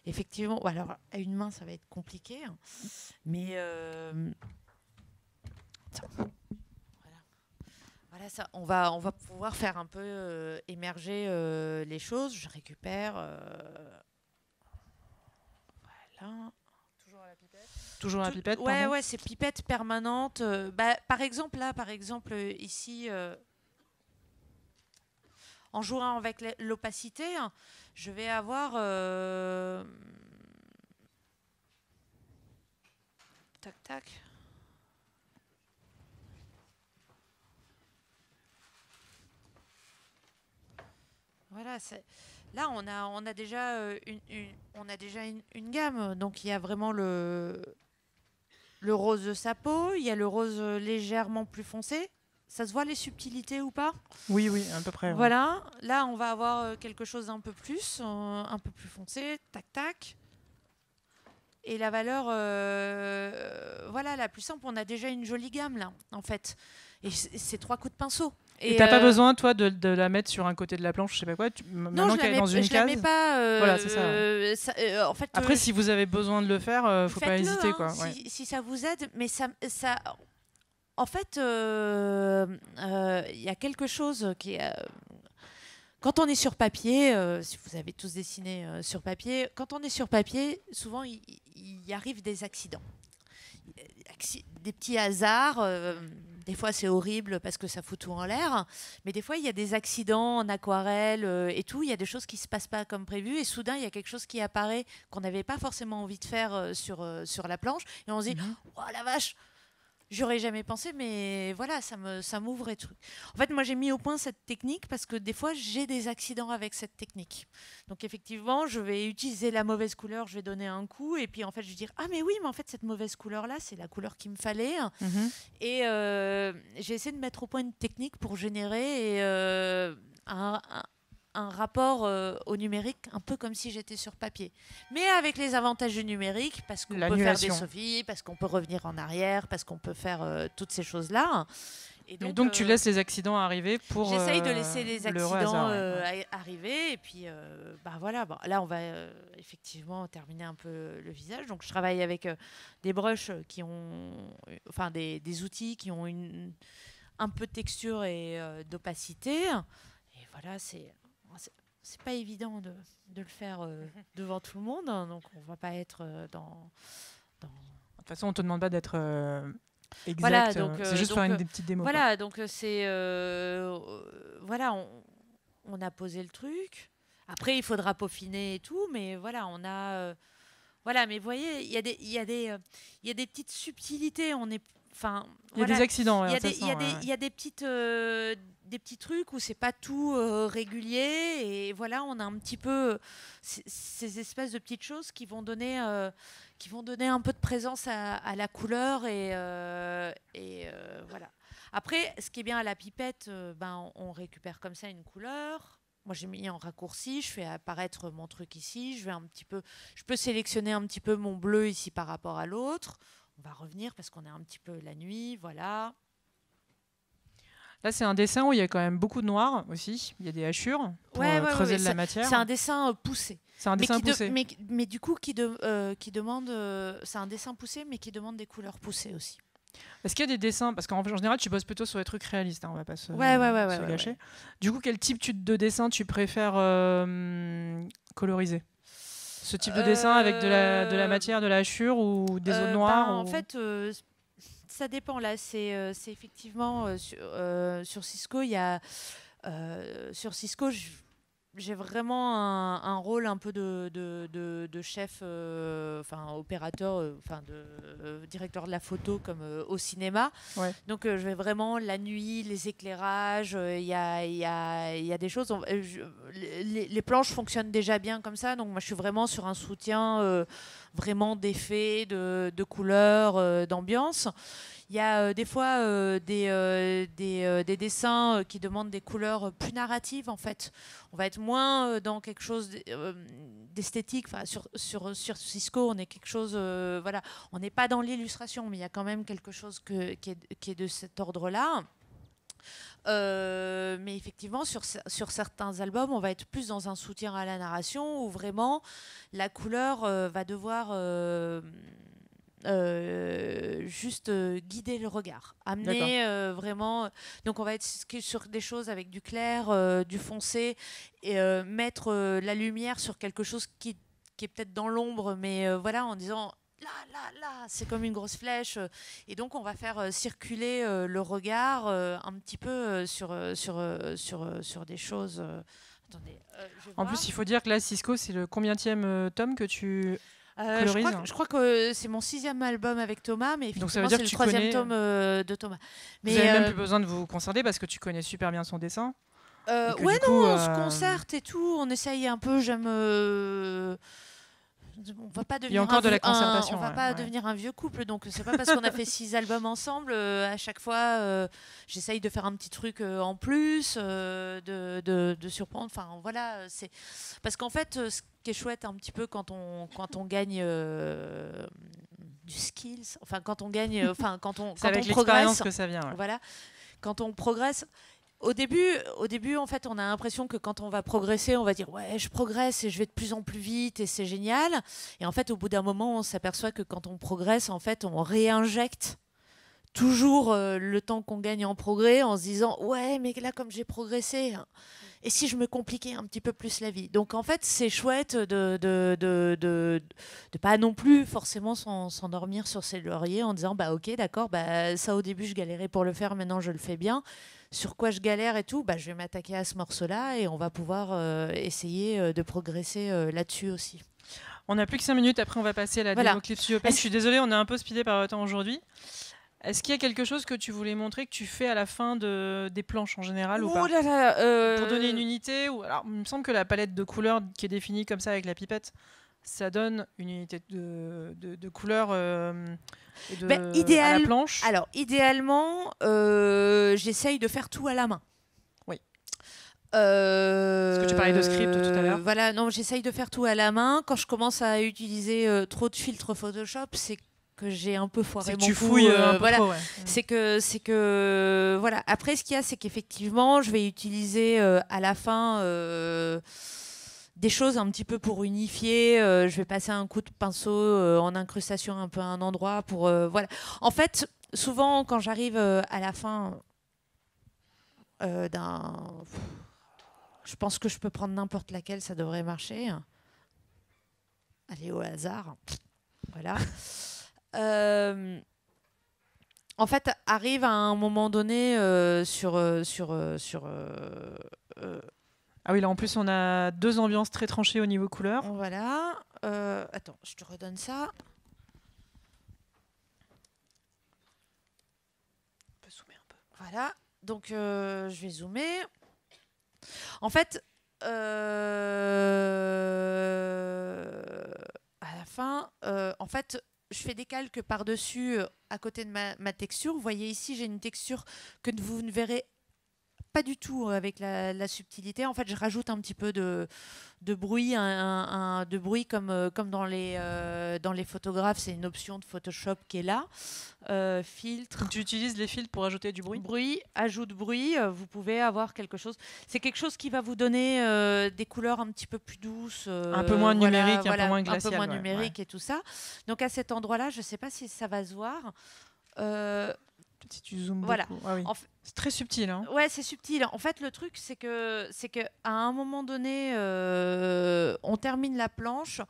effectivement, alors à une main, ça va être compliqué, mais... Voilà, ça, on va pouvoir faire un peu émerger les choses. Je récupère. Voilà. Toujours à la pipette. Toujours à la pipette. Ouais, c'est pipette permanente. Par exemple, ici, en jouant avec l'opacité, je vais avoir. Tac, tac. Voilà, là on a déjà une gamme. Donc il y a vraiment le rose de sa peau, il y a le rose légèrement plus foncé. Ça se voit les subtilités ou pas ? Oui, à peu près. Voilà, là on va avoir quelque chose d'un peu plus foncé, tac tac. Et la valeur, voilà, la plus simple, on a déjà une jolie gamme là, en fait. Et c'est 3 coups de pinceau. Et t'as pas besoin, toi, de la mettre sur un côté de la planche, je sais pas quoi. Non, je la mets pas. Voilà, c'est ça. En fait, après, si vous avez besoin de le faire, faut pas hésiter, hein, quoi. Si ça vous aide, mais ça en fait, y a quelque chose qui est. Quand on est sur papier, si vous avez tous dessiné sur papier, quand on est sur papier, souvent il arrive des accidents. Des petits hasards. Des fois, c'est horrible parce que ça fout tout en l'air. Mais des fois, il y a des accidents en aquarelle et tout. Il y a des choses qui ne se passent pas comme prévu. Et soudain, il y a quelque chose qui apparaît qu'on n'avait pas forcément envie de faire sur la planche. Et on se dit, oh la vache, j'aurais jamais pensé, mais voilà, ça m'ouvre et tout. En fait, moi, j'ai mis au point cette technique parce que des fois, j'ai des accidents avec cette technique. Donc, effectivement, je vais utiliser la mauvaise couleur, je vais donner un coup, et puis en fait, je vais dire, ah, mais oui, mais en fait, cette mauvaise couleur-là, c'est la couleur qu'il me fallait. Et j'ai essayé de mettre au point une technique pour générer un rapport au numérique, un peu comme si j'étais sur papier. Mais avec les avantages du numérique, parce qu'on peut faire des sophies, parce qu'on peut revenir en arrière, parce qu'on peut faire toutes ces choses-là. Et donc tu laisses les accidents arriver pour j'essaye de laisser les accidents arriver. Et puis, voilà. Bon, là, on va effectivement terminer un peu le visage. Donc, je travaille avec des brushes qui ont... Enfin, des outils qui ont un peu de texture et d'opacité. Et voilà, c'est pas évident de le faire devant tout le monde, hein, donc on va pas être dans... De toute façon, on te demande pas d'être exact. Voilà, donc, c'est juste faire des petites démos. Voilà, donc c'est voilà, on a posé le truc. Après, il faudra peaufiner et tout, mais voilà, on a voilà, mais vous voyez, il y a des petites subtilités. On est Enfin, il y a des accidents. Il y a des petits trucs où c'est pas tout régulier, et voilà, on a un petit peu ces espèces de petites choses qui vont donner un peu de présence à la couleur et voilà. Après, ce qui est bien à la pipette, on récupère comme ça une couleur. Moi, j'ai mis en raccourci, je fais apparaître mon truc ici, je peux sélectionner un petit peu mon bleu ici par rapport à l'autre. On va revenir parce qu'on est un petit peu la nuit, voilà. Là, c'est un dessin où il y a quand même beaucoup de noir aussi. Il y a des hachures pour creuser de la matière. C'est un dessin poussé. C'est un dessin poussé. Mais du coup, qui demande... c'est un dessin poussé, mais qui demande des couleurs poussées aussi. Est-ce qu'il y a des dessins, parce qu'en général, tu bosses plutôt sur des trucs réalistes, hein, on va pas se gâcher. Ouais. Du coup, quel type de dessin tu préfères coloriser ? Ce type de dessin avec de la matière, de la hachure ou des zones noires En fait, ça dépend. Là, c'est effectivement sur Cisco, il y a sur Cisco, j'ai vraiment un rôle un peu de chef, opérateur, directeur de la photo comme au cinéma. Ouais. Donc je vais vraiment la nuit, les éclairages, il y a des choses. Les planches fonctionnent déjà bien comme ça, donc moi je suis vraiment sur un soutien vraiment d'effets, de couleurs, d'ambiance. Il y a des fois des dessins qui demandent des couleurs plus narratives, en fait. On va être moins dans quelque chose d'esthétique. Enfin, sur Cisco, on est quelque chose... voilà, on n'est pas dans l'illustration, mais il y a quand même quelque chose qui est de cet ordre-là. Mais effectivement, sur certains albums, on va être plus dans un soutien à la narration, où vraiment la couleur va devoir... juste guider le regard, amener vraiment. Donc on va être sur des choses avec du clair, du foncé, et mettre la lumière sur quelque chose qui est peut-être dans l'ombre, mais voilà, en disant là, c'est comme une grosse flèche, et donc on va faire circuler le regard un petit peu sur des choses. Attendez, en plus, il faut dire que là, Cisco, c'est le combienième tome que tu je crois que c'est mon 6e album avec Thomas, mais donc ça veut dire c'est le 3e tome de Thomas. Mais vous n'avez même plus besoin de vous concerter parce que tu connais super bien son dessin. On se concerte et tout, on essaye un peu, on va pas devenir il y a encore de la concertation. On va pas devenir un vieux couple, donc c'est pas parce qu'on a fait 6 albums ensemble, à chaque fois j'essaye de faire un petit truc en plus, de surprendre. Enfin voilà, c'est parce qu'en fait ce qui est chouette un petit peu quand on gagne du skills, enfin quand on gagne, quand on avec progresse, que ça vient. Ouais. Voilà, quand on progresse. au début, en fait, on a l'impression que quand on va progresser, on va dire ouais, je progresse et je vais de plus en plus vite et c'est génial. Et en fait, au bout d'un moment, on s'aperçoit que quand on progresse, en fait, on réinjecte toujours le temps qu'on gagne en progrès en se disant ouais, mais là, comme j'ai progressé, et si je me compliquais un petit peu plus la vie. Donc en fait, c'est chouette de pas non plus forcément s'endormir sur ses lauriers en disant bah ok, d'accord, bah ça au début je galérais pour le faire, maintenant je le fais bien. Sur quoi je galère et tout, bah je vais m'attaquer à ce morceau-là et on va pouvoir essayer de progresser là-dessus aussi. On n'a plus que 5 minutes, après on va passer à la démo Clip Studio Paint. Je suis désolée, on est un peu speedé par le temps aujourd'hui. Est-ce qu'il y a quelque chose que tu voulais montrer que tu fais à la fin des planches en général ou pas pour donner une unité ou... Alors, il me semble que la palette de couleurs qui est définie comme ça avec la pipette, ça donne une unité de couleurs à la planche. Alors, idéalement, j'essaye de faire tout à la main. Oui. Parce que tu parlais de script tout à l'heure. Voilà, non, j'essaye de faire tout à la main. Quand je commence à utiliser trop de filtres Photoshop, c'est que j'ai un peu foiré mon coup. Tu fouilles un peu voilà. trop, ouais. C'est que voilà. Après, ce qu'il y a, c'est qu'effectivement, je vais utiliser à la fin des choses un petit peu pour unifier. Je vais passer un coup de pinceau en incrustation un peu à un endroit pour voilà. En fait, souvent, quand j'arrive à la fin je pense que je peux prendre n'importe laquelle, ça devrait marcher. Allez, au hasard. Voilà. En fait, arrive à un moment donné Ah oui, là en plus on a 2 ambiances très tranchées au niveau couleur. Voilà. Attends, je te redonne ça. On peut zoomer un peu. Voilà. Donc je vais zoomer. En fait, à la fin, en fait, je fais des calques par-dessus, à côté de ma texture. Vous voyez ici, j'ai une texture que vous ne verrez pas du tout avec la subtilité. En fait, je rajoute un petit peu de bruit, de bruit comme dans les photographes. C'est une option de Photoshop qui est là. Filtre. Donc, tu utilises les filtres pour ajouter du bruit. Bruit, ajout de bruit. Vous pouvez avoir quelque chose. C'est quelque chose qui va vous donner des couleurs un petit peu plus douces. Un peu moins numérique, un peu moins glacial. Un peu moins numérique et tout ça. Donc à cet endroit-là, je ne sais pas si ça va se voir. Si tu zoomes voilà. beaucoup. Ah oui. C'est très subtil. Hein. Ouais, c'est subtil. En fait, le truc, c'est que à un moment donné, on termine la planche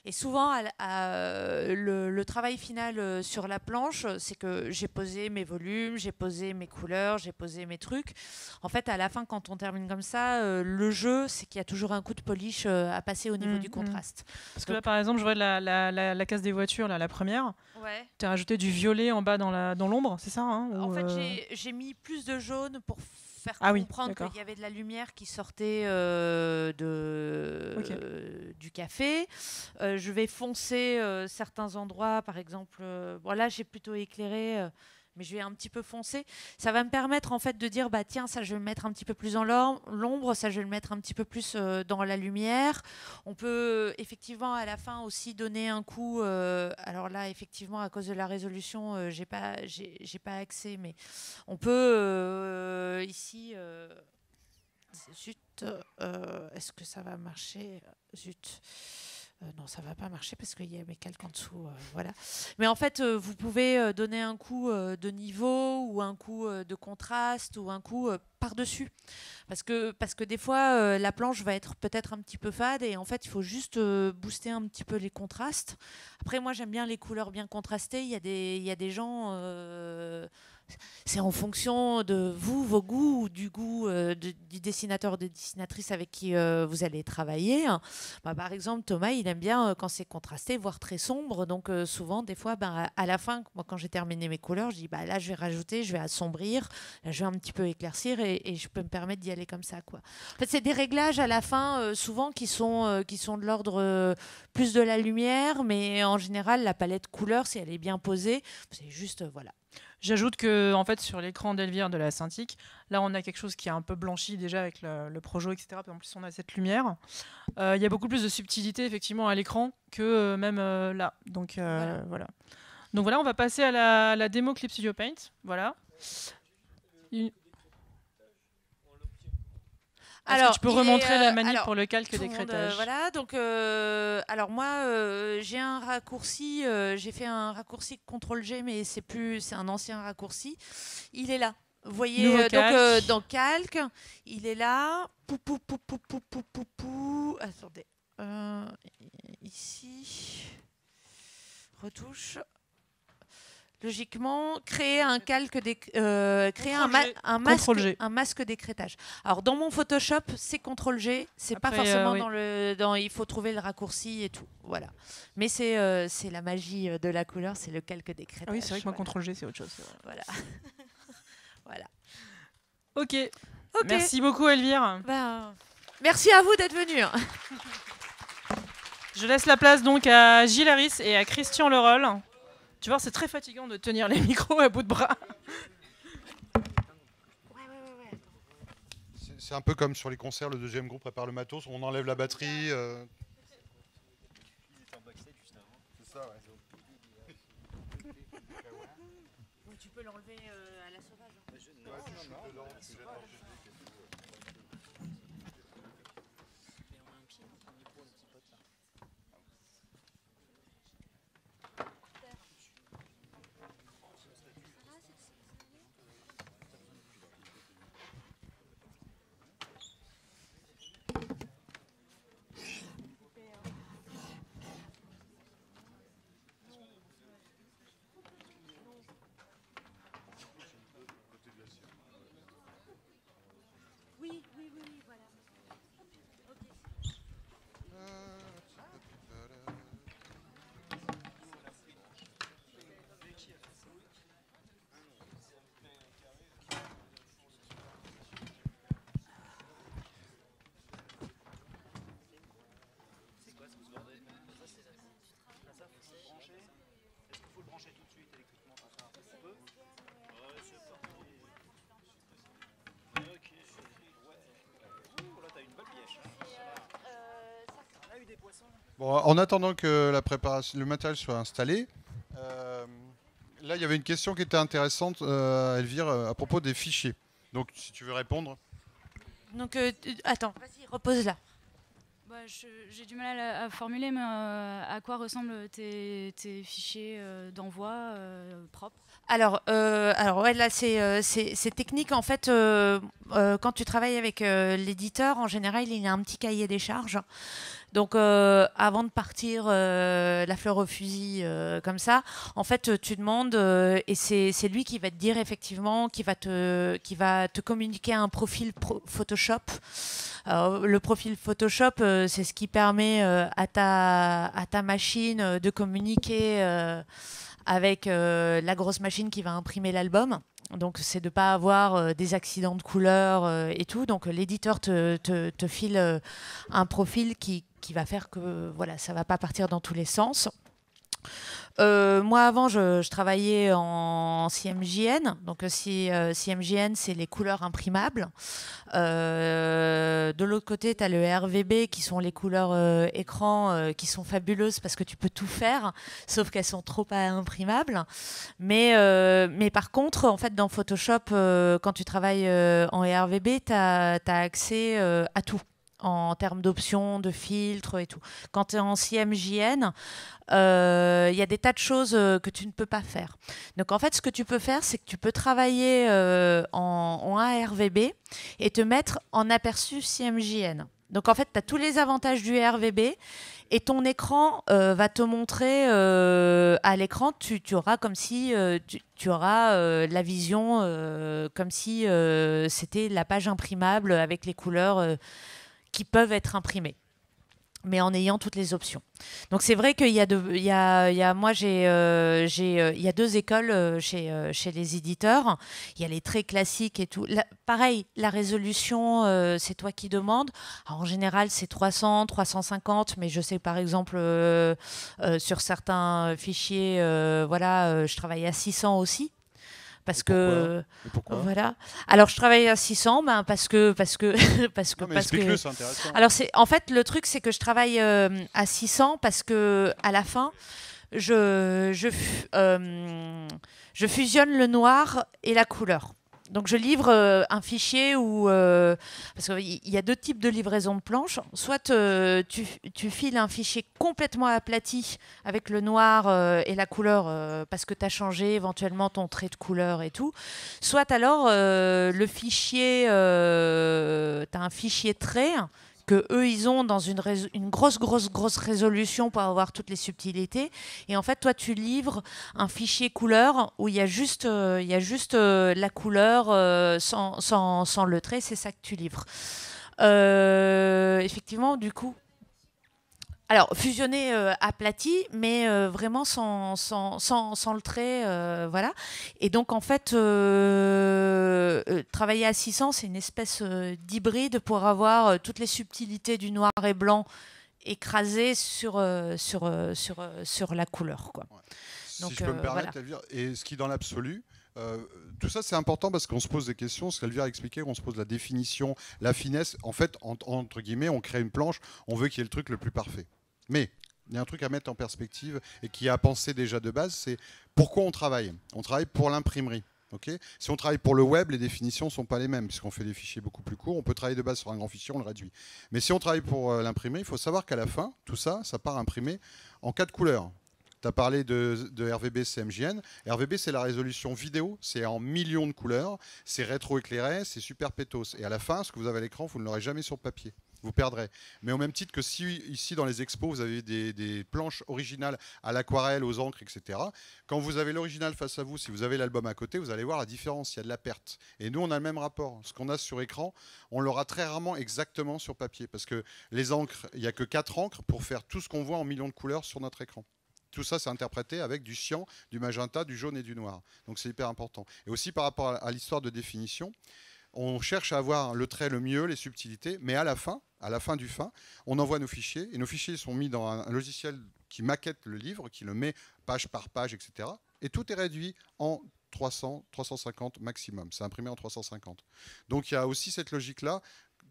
et souvent, le travail final sur la planche, c'est que j'ai posé mes volumes, j'ai posé mes couleurs, j'ai posé mes trucs. En fait, à la fin, quand on termine comme ça, le jeu, c'est qu'il y a toujours un coup de polish à passer au niveau du contraste. Parce que là, par exemple, je vois la case des voitures, là, la première. Ouais. Tu as rajouté du violet en bas dans l'ombre, c'est ça hein, En fait, j'ai mis plus de jaune pour faire comprendre qu'il y avait de la lumière qui sortait du café. Je vais foncer certains endroits, par exemple. Là, j'ai plutôt éclairé. Mais je vais un petit peu foncer. Ça va me permettre en fait de dire bah tiens, ça je vais le mettre un petit peu plus dans l'ombre, ça je vais le mettre un petit peu plus dans la lumière. On peut effectivement à la fin aussi donner un coup. Alors là effectivement à cause de la résolution, j'ai pas accès, mais on peut ici. Zut, est-ce que ça va marcher? Zut. Non, ça ne va pas marcher parce qu'il y a mes calques en dessous. Voilà. Mais en fait, vous pouvez donner un coup de niveau ou un coup de contraste ou un coup par-dessus. Parce que des fois, la planche va être peut-être un petit peu fade et en fait, il faut juste booster un petit peu les contrastes. Après, moi, j'aime bien les couleurs bien contrastées. Il y a des gens... c'est en fonction de vos goûts ou du goût du dessinateur ou de dessinatrice avec qui vous allez travailler. Par exemple, Thomas, il aime bien quand c'est contrasté, voire très sombre. Donc souvent, des fois, à la fin, moi, quand j'ai terminé mes couleurs, je dis là, je vais rajouter, je vais assombrir, là, je vais un petit peu éclaircir et je peux me permettre d'y aller comme ça. Quoi. En fait, c'est des réglages à la fin, souvent, qui sont de l'ordre plus de la lumière, mais en général, la palette couleur, si elle est bien posée, c'est juste, voilà. J'ajoute que en fait, sur l'écran d'Elvire de la Cintiq, là on a quelque chose qui est un peu blanchi déjà avec le Projo, etc. En plus on a cette lumière. Il y a beaucoup plus de subtilité effectivement à l'écran que même là. Donc voilà. Donc voilà, on va passer à la démo Clip Studio Paint. Voilà. Alors, tu peux remontrer la manip pour le calque d'écrétage. Voilà, donc alors moi j'ai un raccourci, j'ai fait un raccourci CTRL-G, mais c'est un ancien raccourci. Il est là. Vous voyez, donc dans calque, il est là. Attendez, ici, retouche. Logiquement, créer un calque, créer un masque d'écrétage. Alors dans mon Photoshop, c'est CTRL-G, c'est pas forcément il faut trouver le raccourci et tout. Voilà. Mais c'est la magie de la couleur, c'est le calque d'écrétage. Ah oui, c'est vrai que moi CTRL-G, c'est autre chose. Voilà. Voilà. Ok. Merci beaucoup, Elvire. Merci à vous d'être venus. Je laisse la place donc à Gilles Harris et à Christian Leroll. Tu vois, c'est très fatigant de tenir les micros à bout de bras. C'est un peu comme sur les concerts, le deuxième groupe prépare le matos, on enlève la batterie. C'est ça, ouais. Tu peux l'enlever à la sauvage. Bon, en attendant que le matériel soit installé, là il y avait une question qui était intéressante, Elvire, à propos des fichiers. Donc si tu veux répondre. Donc attends, vas-y, repose-la. J'ai du mal à formuler, mais à quoi ressemblent tes fichiers d'envoi propres? Alors ouais, là c'est technique en fait. Quand tu travailles avec l'éditeur, en général, il y a un petit cahier des charges. Donc avant de partir la fleur au fusil comme ça, en fait tu demandes et c'est lui qui va te dire effectivement, qui va te communiquer un profil Photoshop. Alors, le profil Photoshop, c'est ce qui permet à ta machine de communiquer avec la grosse machine qui va imprimer l'album. Donc c'est de ne pas avoir des accidents de couleur et tout. Donc l'éditeur te file un profil qui va faire que voilà, ça ne va pas partir dans tous les sens. Moi avant je travaillais en CMJN, donc CMJN c'est les couleurs imprimables. De l'autre côté tu as le RVB qui sont les couleurs écran qui sont fabuleuses parce que tu peux tout faire, sauf qu'elles sont trop pas imprimables. Mais par contre en fait dans Photoshop quand tu travailles en RVB tu as accès à tout en termes d'options, de filtres et tout. Quand tu es en CMJN, y a des tas de choses que tu ne peux pas faire. Donc en fait, ce que tu peux faire, c'est que tu peux travailler en ARVB et te mettre en aperçu CMJN. Donc en fait, tu as tous les avantages du RVB et ton écran va te montrer à l'écran, tu auras comme si tu auras la vision comme si c'était la page imprimable avec les couleurs qui peuvent être imprimés, mais en ayant toutes les options. Donc c'est vrai qu'il y a deux écoles chez les éditeurs. Il y a les très classiques et tout. Pareil, la résolution, c'est toi qui demandes. Alors, en général, c'est 300, 350, mais je sais par exemple sur certains fichiers, je travaille à 600 aussi. Parce que voilà. Alors je travaille à 600 parce que explique-le, c'est intéressant. Alors en fait le truc c'est que je travaille à 600 parce que à la fin je fusionne le noir et la couleur. Donc je livre un fichier où, parce qu'il y a deux types de livraison de planches. Soit tu files un fichier complètement aplati avec le noir et la couleur parce que tu as changé éventuellement ton trait de couleur et tout. Soit alors le fichier, tu as un fichier trait que eux ils ont dans une grosse résolution pour avoir toutes les subtilités, et en fait toi tu livres un fichier couleur où il y a juste la couleur sans le trait, c'est ça que tu livres. Effectivement, du coup, alors fusionné aplati, mais vraiment sans le trait, voilà. Et donc en fait, travailler à 600, c'est une espèce d'hybride pour avoir toutes les subtilités du noir et blanc écrasées sur la couleur, quoi. Ouais. Donc, si je peux me permettre, voilà. Elvire, et ce qui dans l'absolu, tout ça c'est important parce qu'on se pose des questions, ce qu'Elvire a expliqué, on se pose la définition, la finesse. En fait, entre guillemets, on crée une planche, on veut qu'il y ait le truc le plus parfait. Mais il y a un truc à mettre en perspective et qui a pensé déjà de base, c'est pourquoi on travaille. On travaille pour l'imprimerie. Okay, si on travaille pour le web, les définitions ne sont pas les mêmes, puisqu'on fait des fichiers beaucoup plus courts. On peut travailler de base sur un grand fichier, on le réduit. Mais si on travaille pour l'imprimerie, il faut savoir qu'à la fin, tout ça, ça part imprimé en 4 couleurs. Tu as parlé de RVB CMJN. RVB, c'est la résolution vidéo, c'est en millions de couleurs, c'est rétro-éclairé, c'est super pétos. Et à la fin, ce que vous avez à l'écran, vous ne l'aurez jamais sur papier. Vous perdrez. Mais au même titre que si ici dans les expos vous avez des planches originales à l'aquarelle, aux encres, etc. Quand vous avez l'original face à vous, si vous avez l'album à côté, vous allez voir la différence, il y a de la perte. Et nous on a le même rapport. Ce qu'on a sur écran, on l'aura très rarement exactement sur papier. Parce que les encres, il n'y a que 4 encres pour faire tout ce qu'on voit en millions de couleurs sur notre écran. Tout ça, c'est interprété avec du cyan, du magenta, du jaune et du noir. Donc c'est hyper important. Et aussi par rapport à l'histoire de définition, on cherche à avoir le trait le mieux, les subtilités, mais à la fin du fin, on envoie nos fichiers, et nos fichiers sont mis dans un logiciel qui maquette le livre, qui le met page par page, etc. Et tout est réduit en 300, 350 maximum. C'est imprimé en 350. Donc il y a aussi cette logique-là,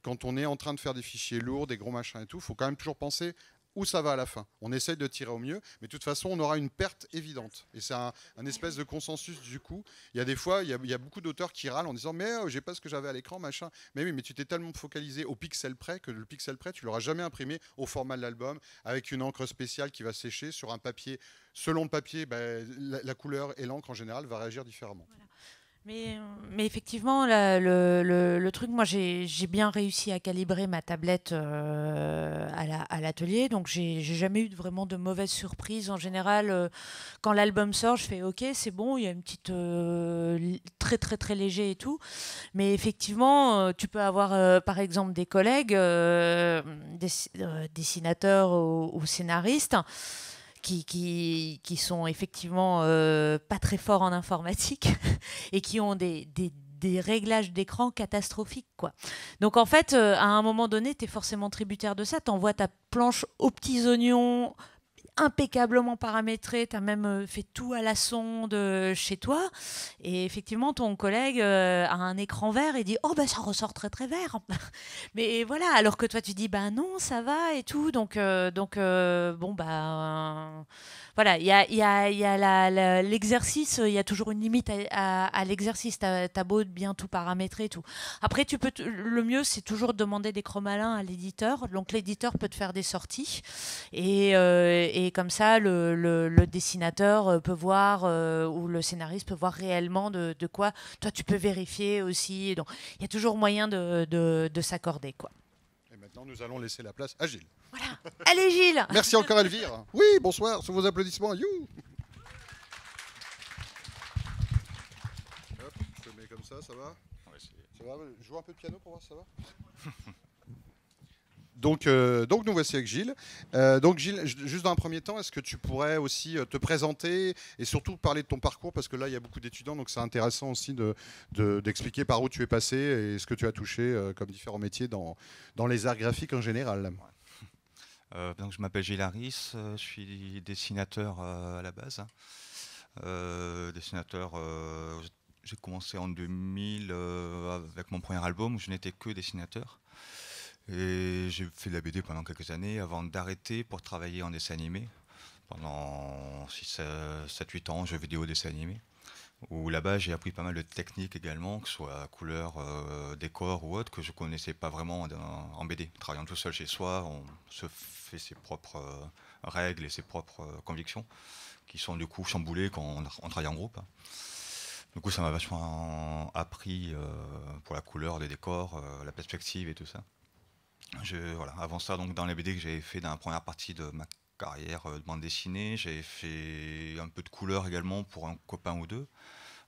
quand on est en train de faire des fichiers lourds, des gros machins et tout, il faut quand même toujours penser où ça va à la fin. On essaye de tirer au mieux, mais de toute façon, on aura une perte évidente. Et c'est un espèce de consensus du coup. Il y a des fois, il y a beaucoup d'auteurs qui râlent en disant « Mais j'ai pas ce que j'avais à l'écran, machin. » Mais oui, mais tu t'es tellement focalisé au pixel près que le pixel près, tu l'auras jamais imprimé au format de l'album, avec une encre spéciale qui va sécher sur un papier. Selon le papier, la couleur et l'encre en général va réagir différemment. Voilà. Mais effectivement, le truc, moi, j'ai bien réussi à calibrer ma tablette à l'atelier, donc j'ai jamais eu vraiment de mauvaises surprises. En général, quand l'album sort, je fais OK, c'est bon, il y a une petite très léger et tout. Mais effectivement, tu peux avoir, par exemple, des collègues, dessinateurs ou scénaristes, qui sont effectivement pas très forts en informatique et qui ont des réglages d'écran catastrophiques, quoi. Donc en fait, à un moment donné, tu es forcément tributaire de ça. Tu envoies ta planche aux petits oignons, impeccablement paramétré, tu as même fait tout à la sonde chez toi, et effectivement ton collègue a un écran vert et dit « Oh ben ça ressort très vert !» Mais voilà, alors que toi tu dis « Ben non, ça va » et tout, donc bon bah... Voilà, il y a l'exercice, il y a toujours une limite à l'exercice. T'as beau bien tout paramétrer et tout. Après, le mieux, c'est toujours de demander des chromalins à l'éditeur. Donc, l'éditeur peut te faire des sorties. Et comme ça, le dessinateur peut voir, ou le scénariste peut voir réellement de quoi. Toi, tu peux vérifier aussi. Donc, il y a toujours moyen de s'accorder, quoi. Et maintenant, nous allons laisser la place à Gilles. Voilà. Allez Gilles. Merci encore Elvire. Oui, bonsoir, sous vos applaudissements. You. Hop, je te mets comme ça va? Ouais, ça va? Je joue un peu de piano pour voir si ça va. Donc nous voici avec Gilles. Donc Gilles, juste dans un premier temps, est-ce que tu pourrais aussi te présenter et surtout parler de ton parcours, parce que là il y a beaucoup d'étudiants, donc c'est intéressant aussi d'expliquer par où tu es passé et ce que tu as touché comme différents métiers dans les arts graphiques en général. Donc je m'appelle Gilles Harris, je suis dessinateur à la base. J'ai commencé en 2000 avec mon premier album où je n'étais que dessinateur. Et j'ai fait de la BD pendant quelques années avant d'arrêter pour travailler en dessin animé. Pendant 7-8 ans, jeux vidéo, dessin animé. où là-bas j'ai appris pas mal de techniques également, que ce soit couleur, décor ou autre, que je connaissais pas vraiment en BD. Travaillant tout seul chez soi, on se fait ses propres règles et ses propres convictions, qui sont du coup chamboulées quand on travaille en groupe. Du coup ça m'a vachement appris pour la couleur, le décor, la perspective et tout ça. Voilà. Avant ça, donc, dans les BD que j'avais fait dans la première partie de ma carrière de bande dessinée, j'avais fait un peu de couleur également pour un copain ou deux,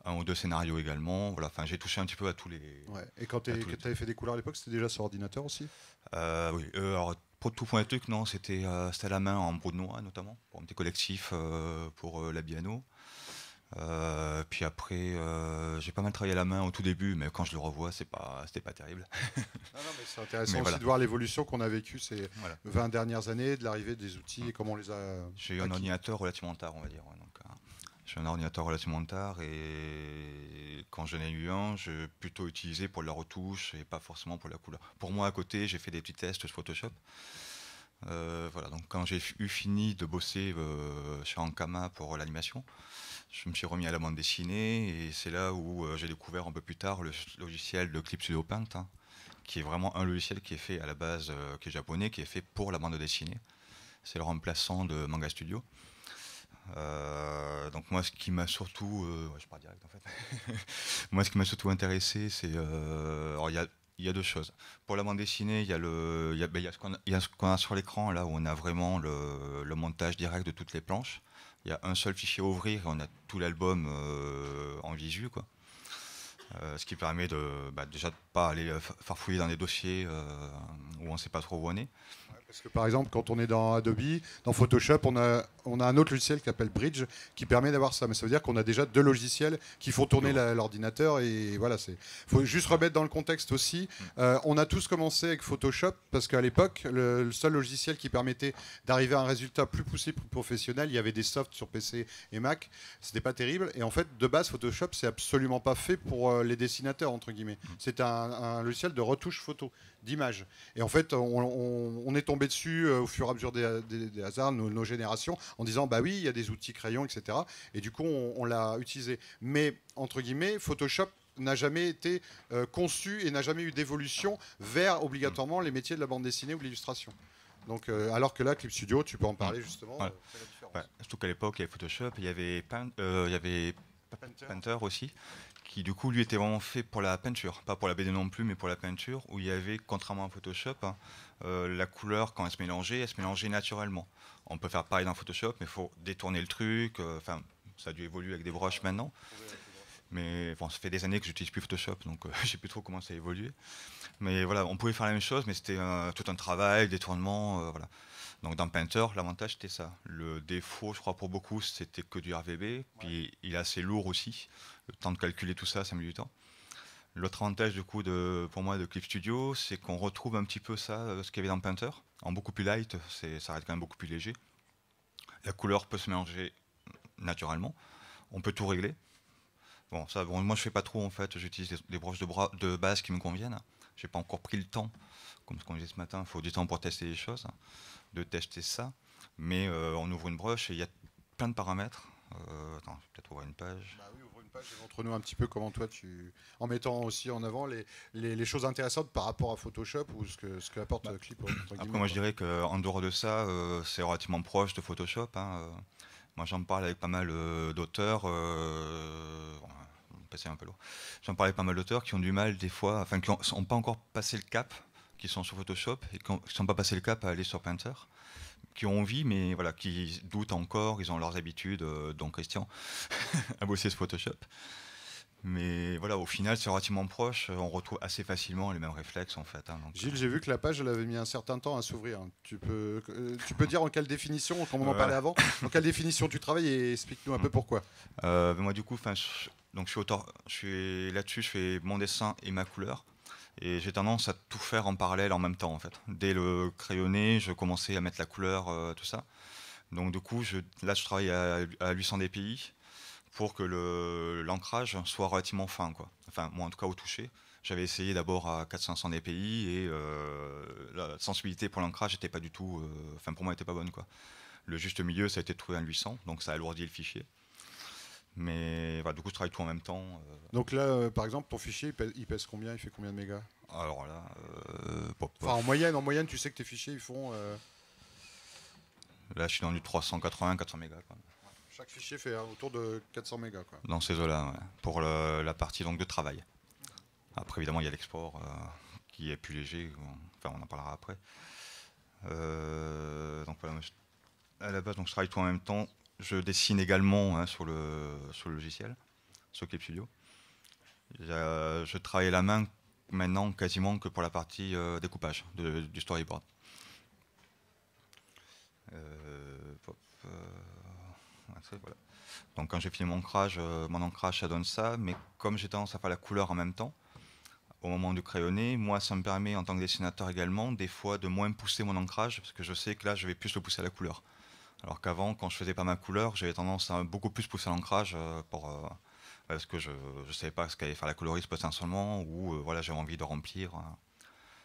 un ou deux scénarios également. Voilà. Enfin, j'ai touché un petit peu à tous les. Ouais. Et quand tu avais fait des couleurs à l'époque, c'était déjà sur ordinateur aussi? Oui. Alors, pour tout point de truc, non, c'était à la main en brou de noix notamment, pour un petit collectif pour la Biano. Puis après, j'ai pas mal travaillé à la main au tout début, mais quand je le revois, c'était pas terrible. Non, mais c'est intéressant aussi de voir l'évolution qu'on a vécue ces 20 dernières années, de l'arrivée des outils et comment on les a. J'ai eu un ordinateur relativement tard, on va dire. Donc, j'ai un ordinateur relativement tard et quand j'en ai eu un, j'ai plutôt utilisé pour la retouche et pas forcément pour la couleur. Pour moi, à côté, j'ai fait des petits tests sur Photoshop. Voilà, donc quand j'ai eu fini de bosser chez Ankama pour l'animation, je me suis remis à la bande dessinée et c'est là où j'ai découvert un peu plus tard le logiciel de Clip Studio Paint, qui est vraiment un logiciel qui est fait à la base, qui est japonais, qui est fait pour la bande dessinée. C'est le remplaçant de Manga Studio. Donc moi, ce qui m'a surtout, je pars direct en fait. Moi, ce qui m'a surtout intéressé, c'est, alors il y a deux choses. Pour la bande dessinée, il y a ce qu'on a sur l'écran là où on a vraiment le montage direct de toutes les planches. Il y a un seul fichier à ouvrir et on a tout l'album en visu, quoi. Ce qui permet déjà de ne pas aller farfouiller dans des dossiers où on ne sait pas trop où on est. Parce que par exemple, quand on est dans Adobe, dans Photoshop, on a un autre logiciel qui s'appelle Bridge qui permet d'avoir ça. Mais ça veut dire qu'on a déjà deux logiciels qui font tourner l'ordinateur. Et voilà, il faut juste remettre dans le contexte aussi. On a tous commencé avec Photoshop parce qu'à l'époque, le seul logiciel qui permettait d'arriver à un résultat plus poussé, plus professionnel, il y avait des softs sur PC et Mac. C'était pas terrible. Et en fait, de base, Photoshop, c'est absolument pas fait pour les dessinateurs, entre guillemets. C'est un logiciel de retouche photo, d'image. Et en fait, on est tombé dessus au fur et à mesure des hasards, nos générations, en disant bah oui, il y a des outils crayons, etc. Et du coup, on l'a utilisé. Mais entre guillemets, Photoshop n'a jamais été conçu et n'a jamais eu d'évolution vers obligatoirement les métiers de la bande dessinée ou de l'illustration. Donc, alors que là, Clip Studio, tu peux en parler justement. Ouais. C'est la différence. Surtout qu'à l'époque, il y avait Photoshop, il y avait Painter aussi, qui du coup lui était vraiment fait pour la peinture, pas pour la BD non plus, mais pour la peinture, où il y avait, contrairement à Photoshop, la couleur quand elle se mélangeait naturellement. On peut faire pareil dans Photoshop, mais il faut détourner le truc. Enfin, ça a dû évoluer avec des brushes maintenant. Mais bon, ça fait des années que j'utilise plus Photoshop, donc je sais plus trop comment ça a évolué. Mais voilà, on pouvait faire la même chose, mais c'était tout un travail, détournement, voilà. Donc dans Painter, l'avantage c'était ça. Le défaut, je crois pour beaucoup, c'était que du RVB, puis il est assez lourd aussi. Le temps de calculer tout ça, ça met du temps. L'autre avantage du coup pour moi de Clip Studio, c'est qu'on retrouve un petit peu ça, ce qu'il y avait dans Painter, en beaucoup plus light, ça reste quand même beaucoup plus léger. La couleur peut se mélanger naturellement, on peut tout régler. Bon, moi je fais pas trop en fait, j'utilise des broches de base qui me conviennent. J'ai pas encore pris le temps, comme ce qu'on disait ce matin, il faut du temps pour tester les choses, de tester ça. Mais on ouvre une broche et il y a plein de paramètres. Attends, je vais peut-être ouvrir une page. Bah oui, ouvre une page et montre-nous un petit peu comment toi en mettant aussi en avant les choses intéressantes par rapport à Photoshop ou ce que apporte Clip. Après, moi je dirais qu'en dehors de ça, c'est relativement proche de Photoshop. Moi j'en parle avec pas mal d'auteurs. Passer un peu lourd. J'en parlais avec pas mal d'auteurs qui ont du mal des fois, enfin qui n'ont pas encore passé le cap, qui sont sur Photoshop et qui n'ont pas passé le cap à aller sur Painter, qui ont envie mais voilà, qui doutent encore, ils ont leurs habitudes, dont Christian, à bosser sur Photoshop. Mais voilà, au final, c'est relativement proche, on retrouve assez facilement les mêmes réflexes en fait. Donc, Gilles, j'ai vu que la page, elle avait mis un certain temps à s'ouvrir. Tu peux dire en quelle définition, comme on en parlait avant, en quelle définition tu travailles et explique-nous un peu pourquoi. Moi du coup, donc je suis auteur, là-dessus, je fais mon dessin et ma couleur. Et j'ai tendance à tout faire en parallèle en même temps en fait. Dès le crayonné, je commençais à mettre la couleur, tout ça. Donc du coup, là je travaille à 800 dpi pour que l'ancrage soit relativement fin, quoi. Enfin, moi en tout cas au toucher. J'avais essayé d'abord à 400-500 dpi et la sensibilité pour l'ancrage n'était pas du tout, enfin pour moi n'était pas bonne, quoi. Le juste milieu, ça a été trouvé à 800, donc ça a alourdi le fichier. Mais du coup, je travaille tout en même temps. Donc là, par exemple, ton fichier, il pèse combien? Il fait combien de mégas? Alors là, enfin, en moyenne, tu sais que tes fichiers, ils font... Là, je suis dans du 380-400 mégas. Quoi. Chaque fichier fait autour de 400 mégas. Quoi. Dans ces eaux-là, ouais, pour la partie donc, de travail. Après, évidemment, il y a l'export qui est plus léger. Enfin, on en parlera après. Donc voilà, à la base, donc, je travaille tout en même temps. Je dessine également sur le logiciel, sur Clip Studio. Je travaille à la main maintenant quasiment que pour la partie découpage du storyboard. Voilà. Donc quand j'ai fini mon ancrage, ça donne ça, mais comme j'ai tendance à faire la couleur en même temps, au moment du crayonner, moi ça me permet en tant que dessinateur également des fois de moins pousser mon ancrage, parce que je sais que là je vais plus le pousser à la couleur. Alors qu'avant, quand je faisais pas ma couleur, j'avais tendance à beaucoup plus pousser l'ancrage parce que je ne savais pas ce qu'allait faire la coloriste potentiellement, ou voilà, j'avais envie de remplir.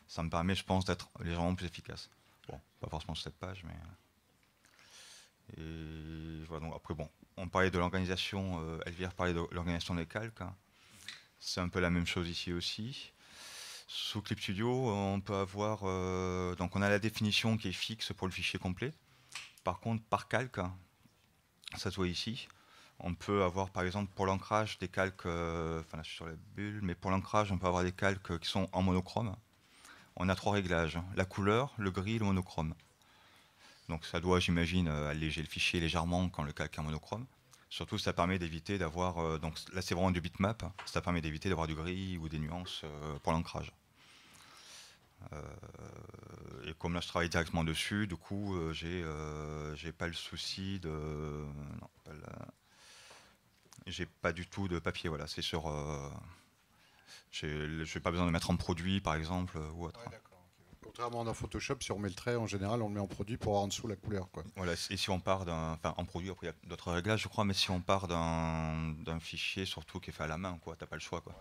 Ça me permet, je pense, d'être légèrement plus efficace. Bon, pas forcément sur cette page, mais... Et voilà, donc après, bon, on parlait de l'organisation, Elvire parlait de l'organisation des calques. Hein. C'est un peu la même chose ici aussi. Sous Clip Studio, on peut avoir... donc on a la définition qui est fixe pour le fichier complet. Par contre, par calque, ça se voit ici. On peut avoir, par exemple, pour l'ancrage, des calques... Enfin, là, je suis sur la bulle, mais pour l'ancrage, on peut avoir des calques qui sont en monochrome. On a 3 réglages, la couleur, le gris et le monochrome. Donc ça doit, j'imagine, alléger le fichier légèrement quand le calque est en monochrome. Surtout, ça permet d'éviter d'avoir... donc là, c'est vraiment du bitmap. Ça permet d'éviter d'avoir du gris ou des nuances pour l'ancrage. Et comme là, je travaille directement dessus, du coup, j'ai pas le souci de... Non, j'ai pas du tout de papier, voilà. C'est sur... j'ai pas besoin de mettre en produit, par exemple, ou autre. Ouais, contrairement dans Photoshop, si on met le trait, en général, on le met en produit pour avoir en dessous la couleur. Quoi. Voilà, et si on part d'un... Enfin, en produit, après, il y a d'autres réglages, je crois, mais si on part d'un fichier, surtout, qui est fait à la main, quoi, t'as pas le choix, quoi.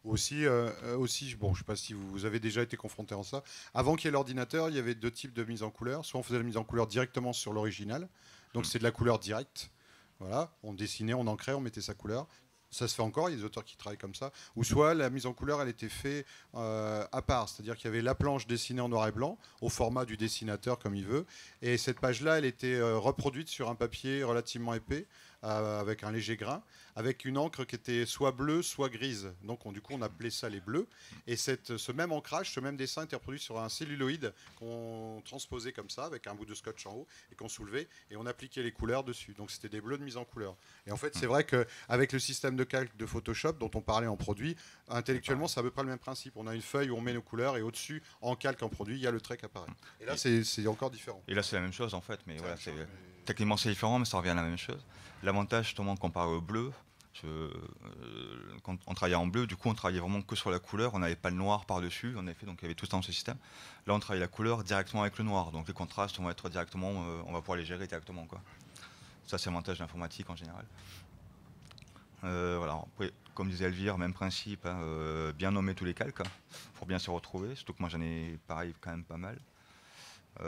Aussi, bon, je ne sais pas si vous avez déjà été confronté à ça. Avant qu'il y ait l'ordinateur, il y avait 2 types de mise en couleur. Soit on faisait la mise en couleur directement sur l'original, donc c'est de la couleur directe. Voilà, on dessinait, on ancrait, on mettait sa couleur. Ça se fait encore, il y a des auteurs qui travaillent comme ça. Ou soit la mise en couleur, elle était faite à part, c'est-à-dire qu'il y avait la planche dessinée en noir et blanc, au format du dessinateur comme il veut. Et cette page-là, elle était reproduite sur un papier relativement épais, avec un léger grain, avec une encre qui était soit bleue, soit grise. Donc du coup, on appelait ça les bleus. Et ce même ancrage, ce même dessin était reproduit sur un celluloïd qu'on transposait comme ça, avec un bout de scotch en haut, et qu'on soulevait, et on appliquait les couleurs dessus. Donc c'était des bleus de mise en couleur. Et en fait, c'est vrai qu'avec le système de calque de Photoshop, dont on parlait en produit, intellectuellement, c'est à peu près le même principe. On a une feuille où on met nos couleurs, et au-dessus, en calque en produit, il y a le trait qui apparaît. Et là, c'est encore différent. Et là, c'est la même chose, en fait, mais voilà, techniquement, c'est différent, mais ça revient à la même chose. L'avantage, justement, comparé au bleu, quand on travaillait en bleu, du coup, on travaillait vraiment que sur la couleur, on n'avait pas le noir par-dessus, en effet, donc il y avait tout ça dans ce système. Là, on travaille la couleur directement avec le noir, donc les contrastes, on va pouvoir les gérer directement, quoi. Ça, c'est l'avantage de l'informatique en général. Voilà. Après, comme disait Elvire, même principe, hein, bien nommer tous les calques, hein, pour bien se retrouver, surtout que moi, j'en ai, pareil, quand même pas mal. Bon,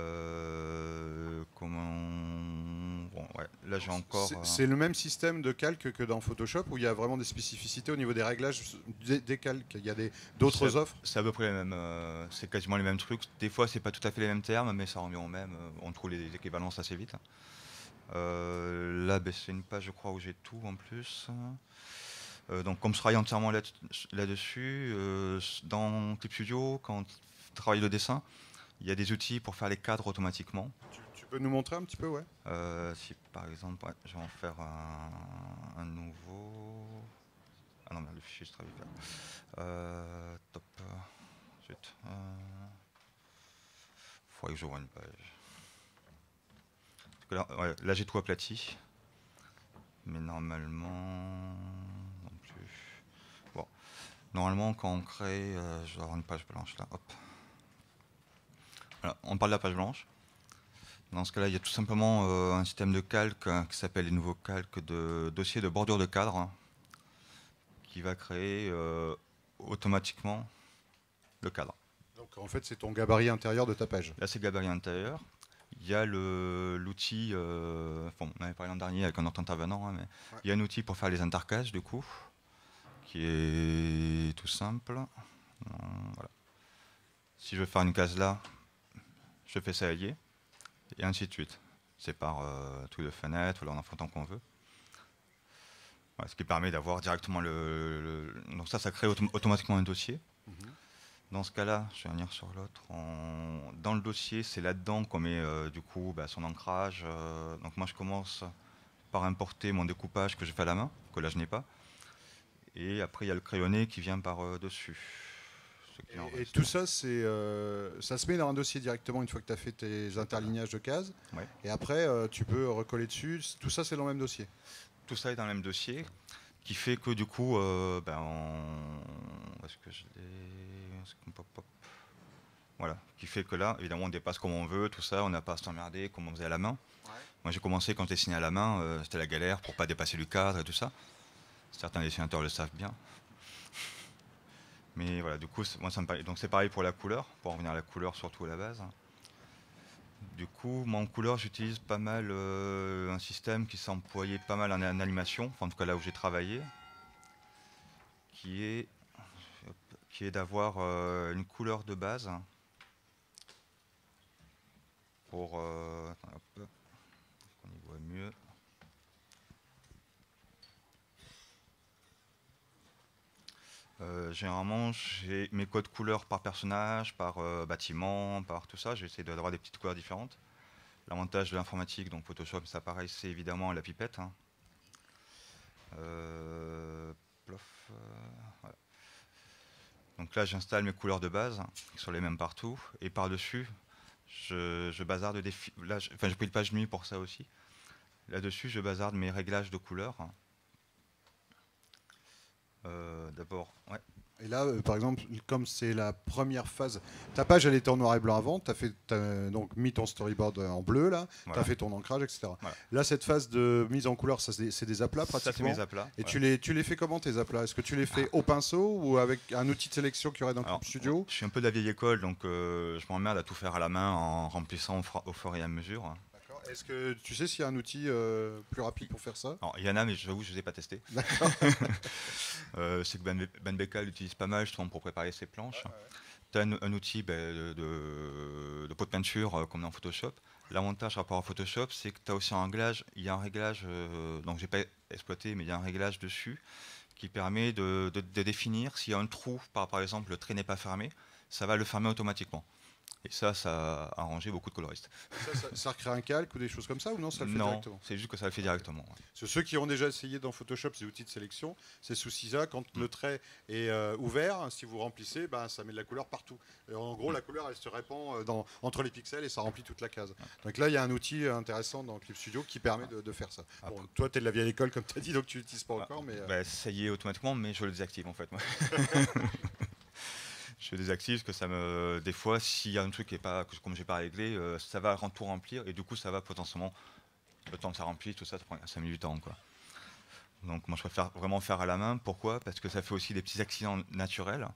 ouais, là j'ai encore. C'est le même système de calque que dans Photoshop où il y a vraiment des spécificités au niveau des réglages des calques. Il y a d'autres offres. C'est à peu près les mêmes. C'est quasiment les mêmes trucs. Des fois, c'est pas tout à fait les mêmes termes, mais ça revient au même. On trouve les équivalences assez vite. Là, c'est une page, je crois, où j'ai tout en plus. Donc, comme je travaille entièrement là-dessus, dans Clip Studio, quand on travaille le dessin, il y a des outils pour faire les cadres automatiquement. Tu peux nous montrer un petit peu, ouais. Si par exemple, ouais, je vais en faire un nouveau. Ah non, mais le fichier, je travaille pas. Top. Zut. Faudrait que j'ouvre une page. Parce que là, ouais, là j'ai tout aplati. Mais normalement. Non plus. Bon. Normalement, quand on crée. Je dois avoir une page blanche là. Hop. Voilà, on parle de la page blanche. Dans ce cas-là, il y a tout simplement un système de calque qui s'appelle les nouveaux calques de dossier de bordure de cadre, hein, qui va créer automatiquement le cadre. Donc en fait, c'est ton gabarit intérieur de ta page. Là, c'est le gabarit intérieur. il y a l'outil, on avait parlé l'an dernier avec un autre intervenant, hein, mais il y a un outil pour faire les intercases du coup, qui est tout simple. Voilà. Si je veux faire une case là, je fais ça allié, et ainsi de suite. C'est par tous les fenêtres, ou en tant qu'on veut. Voilà, ce qui permet d'avoir directement donc ça crée automatiquement un dossier. Dans ce cas-là, je vais venir sur l'autre. Dans le dossier, c'est là-dedans qu'on met du coup son ancrage. Donc moi, je commence par importer mon découpage que je fais à la main, que là je n'ai pas. Et après, il y a le crayonné qui vient par dessus. Et tout ça, ça se met dans un dossier directement une fois que tu as fait tes interlignages de cases. Ouais. Et après, tu peux recoller dessus. Tout ça, c'est dans le même dossier. Tout ça est dans le même dossier, qui fait que du coup, est-ce que je l'ai... Voilà, qui fait que là, évidemment, on dépasse comme on veut, tout ça, on n'a pas à s'emmerder comme on faisait à la main. Ouais. Moi, j'ai commencé quand je dessinais à la main, c'était la galère pour pas dépasser le cadre et tout ça. Certains dessinateurs le savent bien. Mais voilà, du coup, moi, ça me paraît... Donc c'est pareil pour la couleur, pour en revenir à la couleur surtout à la base. Du coup, moi en couleur, j'utilise pas mal un système qui s'employait pas mal en animation, enfin, en tout cas là où j'ai travaillé, qui est d'avoir une couleur de base pour on y voit mieux. Généralement, j'ai mes codes couleurs par personnage, par bâtiment, par tout ça. J'essaie d'avoir des petites couleurs différentes. L'avantage de l'informatique, donc Photoshop, ça pareil, c'est évidemment la pipette. Hein. Voilà. Donc là, j'installe mes couleurs de base, qui sont les mêmes partout. Et par-dessus, je bazarde des... Là, j'ai pris le page nuit pour ça aussi. Là-dessus, je bazarde mes réglages de couleurs. D'abord, ouais. Et là, par exemple, comme c'est la première phase, ta page elle était en noir et blanc avant, tu as donc mis ton storyboard en bleu, là, voilà. Tu as fait ton ancrage, etc. Voilà. Là, cette phase de mise en couleur, c'est des aplats pratiquement. Ça, c'est mes aplats. Et voilà. tu les fais comment tes aplats? Est-ce que tu les fais au pinceau ou avec un outil de sélection qu'il y aurait dans Clip Studio? Je suis un peu de la vieille école, donc je m'emmerde à tout faire à la main en remplissant au fur et à mesure. Est-ce que tu sais s'il y a un outil plus rapide pour faire ça? Il y en a, mais j'avoue, je ne les ai pas testés. D'accord. C'est que Ben Beka l'utilise pas mal justement pour préparer ses planches. Tu as un outil de pot de peinture comme dans Photoshop. L'avantage par rapport à Photoshop, c'est que tu as aussi un réglage. Il y a un réglage, donc je n'ai pas exploité, mais il y a un réglage dessus qui permet de définir s'il y a un trou, par exemple le trait n'est pas fermé, ça va le fermer automatiquement. Et ça a arrangé beaucoup de coloristes. Ça recrée un calque ou des choses comme ça ou non, ça le fait directement? Non, c'est juste que ça le fait directement. Ouais. Ceux qui ont déjà essayé dans Photoshop ces outils de sélection, ces soucis-là, quand le trait est ouvert, si vous remplissez, ça met de la couleur partout. Et en gros, la couleur, elle se répand entre les pixels et ça remplit toute la case. Donc là, il y a un outil intéressant dans Clip Studio qui permet de faire ça. Bon, toi, tu es de la vieille école, comme tu as dit, donc tu l'utilises pas encore. Mais ça y est automatiquement, mais je le désactive en fait. Moi. Je désactive parce que des fois, s'il y a un truc qui est pas comme j'ai pas réglé, ça va tout remplir et du coup, ça va potentiellement le temps que ça remplit, tout ça, ça prend 5 minutes du temps, quoi. Donc, moi, je préfère vraiment faire à la main. Pourquoi? Parce que ça fait aussi des petits accidents naturels.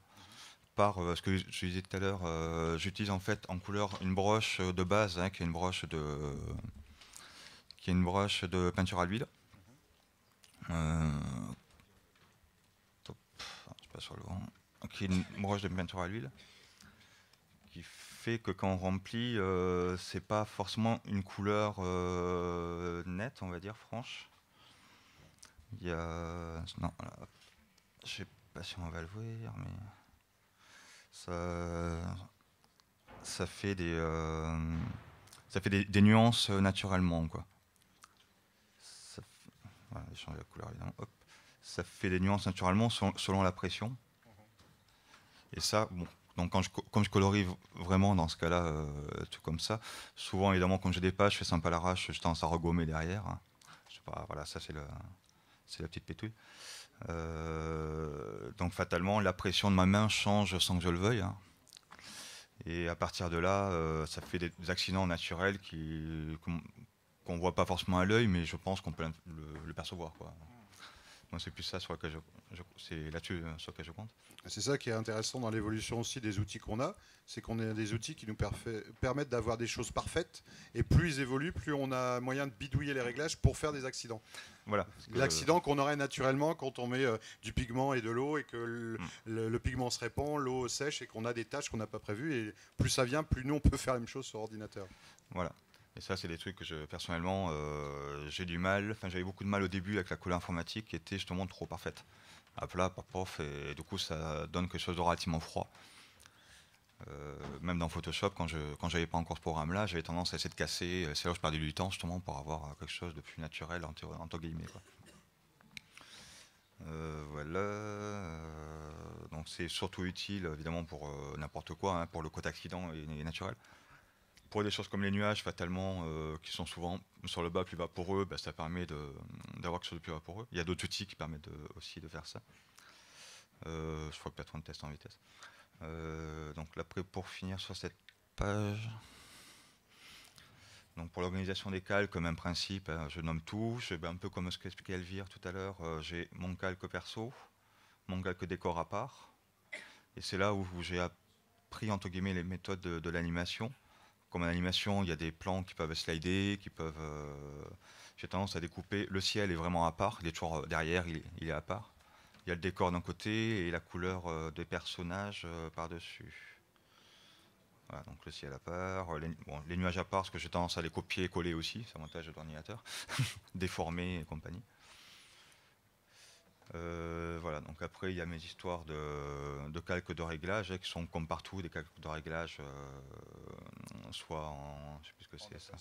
Par ce que je disais tout à l'heure, j'utilise en fait en couleur une broche de base, hein, qui est une broche de peinture à l'huile. Je passe sur le vent. Qui est une broche de peinture à l'huile qui fait que quand on remplit, c'est pas forcément une couleur nette, on va dire, franche. Il y a... Non, là, je sais pas si on va le voir, mais ça fait des nuances naturellement, quoi. Voilà, j'ai changé la couleur, évidemment. Hop. Ça fait des nuances naturellement selon la pression. Et ça, bon, donc comme je colorie vraiment dans ce cas-là, tout comme ça, souvent évidemment quand j'ai des pages, je fais ça un peu à l'arrache, je tendance à regommer derrière. Hein. Je sais pas, voilà, ça c'est la petite pétouille. Donc fatalement, la pression de ma main change sans que je le veuille. Hein. Et à partir de là, ça fait des accidents naturels qu'on voit pas forcément à l'œil, mais je pense qu'on peut le percevoir, quoi. Moi, c'est plus ça sur lequel c'est là-dessus sur lequel je compte. C'est ça qui est intéressant dans l'évolution aussi des outils qu'on a, c'est qu'on a des outils qui nous permettent d'avoir des choses parfaites, et plus ils évoluent, plus on a moyen de bidouiller les réglages pour faire des accidents. Voilà. L'accident qu'on aurait naturellement quand on met du pigment et de l'eau et que le pigment se répand, l'eau sèche et qu'on a des tâches qu'on n'a pas prévues, et plus ça vient, plus nous on peut faire la même chose sur ordinateur. Voilà. Et ça, c'est des trucs que personnellement, j'ai du mal. Enfin, j'avais beaucoup de mal au début avec la couleur informatique qui était justement trop parfaite. À plat, pas prof, et du coup, ça donne quelque chose de relativement froid. Même dans Photoshop, quand j'avais pas encore ce programme-là, j'avais tendance à essayer de casser. C'est là où je perdais du temps justement pour avoir quelque chose de plus naturel entre guillemets, quoi. Voilà. Donc c'est surtout utile évidemment pour n'importe quoi, hein, pour le côté accident et naturel. Pour des choses comme les nuages, fatalement, qui sont souvent sur le bas, plus vaporeux, bah, ça permet d'avoir quelque chose de plus vaporeux. Il y a d'autres outils qui permettent aussi de faire ça. Je crois que peut-être un test en vitesse. Donc là, pour finir sur cette page, donc pour l'organisation des calques, même principe, hein, je nomme tout. Un peu comme ce qu'expliquait Elvire tout à l'heure, j'ai mon calque perso, mon calque décor à part. Et c'est là où j'ai appris, entre guillemets, les méthodes de l'animation. Comme en animation, il y a des plans qui peuvent slider, j'ai tendance à découper. Le ciel est vraiment à part, il est toujours derrière, il est à part. Il y a le décor d'un côté et la couleur des personnages par-dessus. Voilà, donc le ciel à part, les nuages à part, parce que j'ai tendance à les copier et coller aussi, c'est l'avantage de l'ordinateur, déformer et compagnie. Voilà, donc après il y a mes histoires de calques de réglage, qui sont comme partout des calques de réglage, soit en, je sais plus ce que c'est ça.